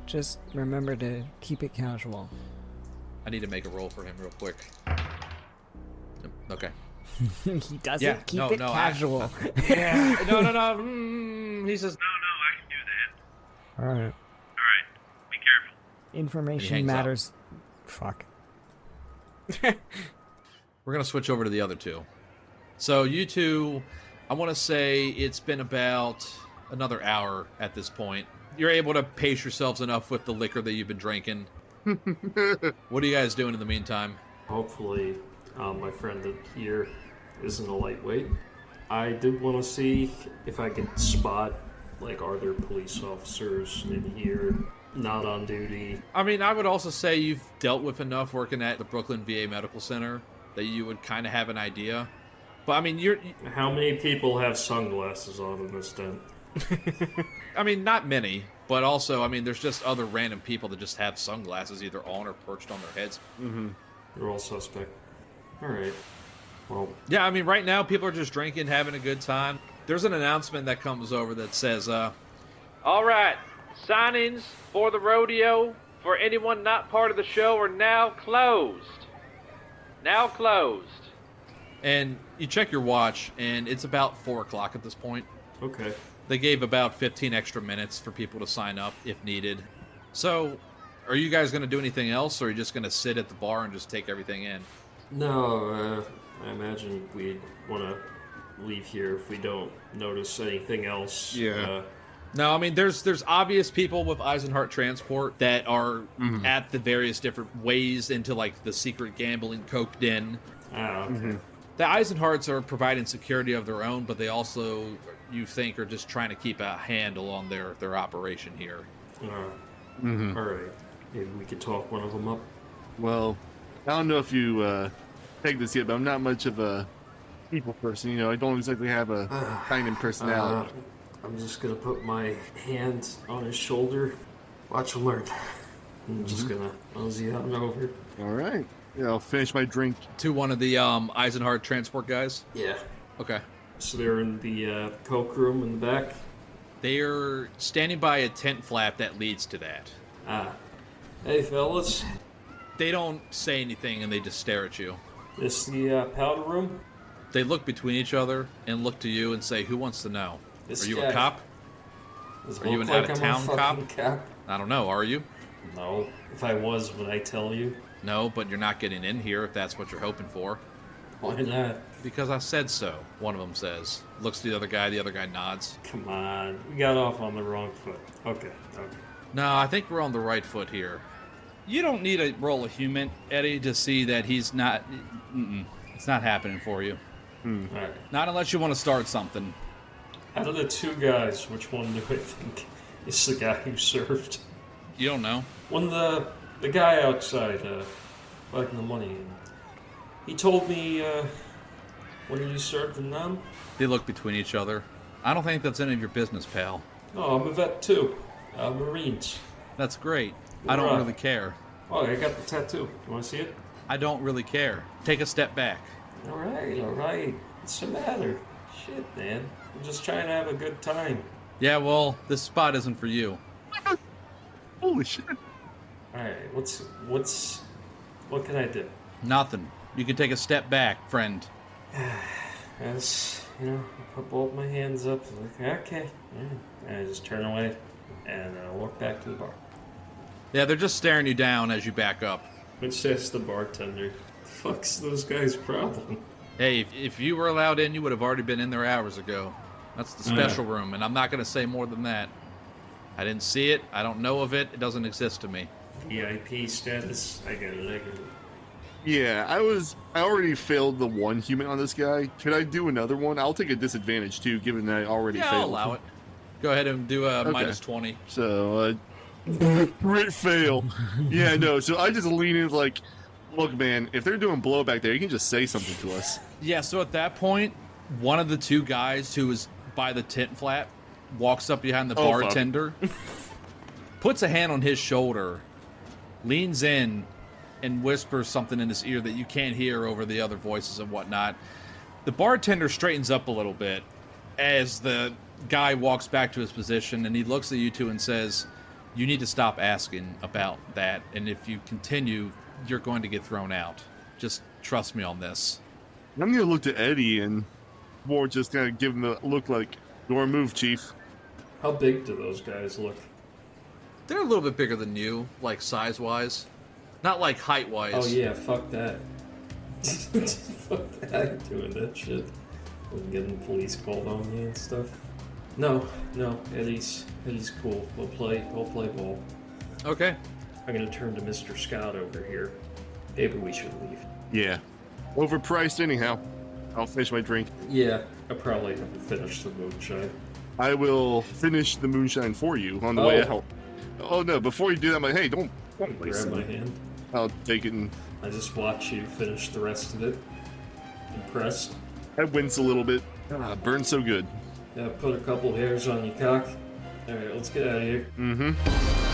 C: Just remember to keep it casual.
B: I need to make a roll for him real quick. Okay.
C: He doesn't
B: Yeah,
C: keep
B: no,
C: it
B: no,
C: casual.
B: Yeah. No. He says.
G: No, I can do that.
C: All right.
G: All right. Be careful.
C: Information
B: hangs up.
C: matters. Fuck.
B: We're gonna switch over to the other two. So you two, I want to say it's been about another hour at this point. You're able to pace yourselves enough with the liquor that you've been drinking. What are you guys doing in the meantime?
E: Hopefully, my friend here isn't a lightweight. I did want to see if I could spot, like, are there police officers in here not on duty?
B: I mean, I would also say you've dealt with enough working at the Brooklyn VA Medical Center that you would kind of have an idea. But I mean,
E: How many people have sunglasses on in this tent?
B: I mean, not many, but also, I mean, there's just other random people that just have sunglasses either on or perched on their heads.
D: Mm-hmm.
E: They're all suspect. Alright. Well,
B: Yeah, I mean, right now people are just drinking, having a good time. There's an announcement that comes over that says, all right, signings for the rodeo for anyone not part of the show are now closed. Now closed. And you check your watch, and it's about 4 o'clock at this point.
E: okay.
B: They gave about 15 extra minutes for people to sign up if needed. So, are you guys going to do anything else, or are you just going to sit at the bar and just take everything in?
E: No, I imagine we'd want to leave here if we don't notice anything else.
D: Yeah.
B: No, I mean, there's obvious people with Eisenhart Transport that are at the various different ways into, like, the secret gambling coke den.
E: Okay.
B: The Eisenharts are providing security of their own, but they also, you think, are just trying to keep a handle on their operation here.
E: Alright. Maybe we could talk one of them up.
D: Well, I don't know if you take this yet, but I'm not much of a people person. You know, I don't exactly have a kind of personality.
E: I'm just gonna put my hand on his shoulder. Watch him learn. I'm just gonna mosey on over.
D: All right. Yeah, I'll finish my drink.
B: To one of the Eisenhart Transport guys?
E: Yeah.
B: Okay.
E: So they're in the coke room in the back.
B: They're standing by a tent flap that leads to that.
E: Hey, fellas.
B: They don't say anything, and they just stare at you.
E: This the powder room?
B: They look between each other and look to you and say, who wants to know?
E: This
B: Are you
E: guy.
B: a cop?
E: Does it
B: Are you
E: look
B: an
E: like
B: out-of-town
E: I'm a fucking
B: cop? I don't know. Are you?
E: No. If I was, would I tell you?
B: No, but you're not getting in here if that's what you're hoping for.
E: Why not?
B: Because I said so, one of them says. Looks to the other guy nods.
E: Come on. We got off on the wrong foot. Okay.
B: No, I think we're on the right foot here. You don't need a roll of human, Eddie, to see that he's not... It's not happening for you.
E: Alright.
B: Not unless you want to start something.
E: Out of the two guys, which one do I think is the guy who served?
B: You don't know.
E: When the guy outside, collecting the money, he told me, when you served in them?
B: They look between each other. I don't think that's any of your business, pal.
E: Oh, I'm a vet too. Marines.
B: That's great. I don't really care.
E: Oh, I got the tattoo. You want to see it?
B: I don't really care. Take a step back.
E: Alright. What's the matter? Shit, man. I'm just trying to have a good time.
B: Yeah, well, this spot isn't for you.
D: Holy shit.
E: Alright, what can I do?
B: Nothing. You can take a step back, friend.
E: As, I put both my hands up, like, okay. And I just turn away and walk back to the bar.
B: Yeah, they're just staring you down as you back up.
E: Which says the bartender. Fuck's those guys' problem?
B: Hey, if you were allowed in, you would have already been in there hours ago. That's the special room, and I'm not going to say more than that. I didn't see it. I don't know of it. It doesn't exist to me.
E: VIP status. I got it.
D: Yeah, I already failed the one human on this guy. Could I do another one? I'll take a disadvantage too, given that I already failed.
B: Yeah, I'll allow it. Go ahead and do a minus 20.
D: So, crit fail. Yeah, no, so I just lean in like, look, man, if they're doing blow back there, you can just say something to us.
B: Yeah, so at that point, one of the two guys who was by the tent flap walks up behind the bartender, puts a hand on his shoulder, leans in, and whispers something in his ear that you can't hear over the other voices and whatnot. The bartender straightens up a little bit as the guy walks back to his position, and he looks at you two and says, "You need to stop asking about that, and if you continue, you're going to get thrown out. Just trust me on this."
D: I'm gonna look to Eddie and more just kind of give him a look like, "Your move, Chief."
E: How big do those guys look?
B: They're a little bit bigger than you, like size-wise. Not like height-wise.
E: Oh yeah, fuck that. Fuck that, I ain't doing that shit. I'm getting police called on me and stuff. No, Eddie's cool. We'll play ball.
B: Okay.
E: I'm gonna turn to Mr. Scott over here. Maybe we should leave.
D: Yeah. Overpriced anyhow. I'll finish my drink.
E: Yeah, I probably haven't finished the moonshine.
D: I will finish the moonshine for you on the way out. Oh no, before you do that, I'm like, hey, don't waste
E: Grab my
D: it.
E: hand.
D: I'll take it and
E: I just watch you finish the rest of it. Impressed.
D: I wince a little bit. Burns so good.
E: Yeah, put a couple hairs on your cock. Alright, let's get out of here.
D: Mm-hmm.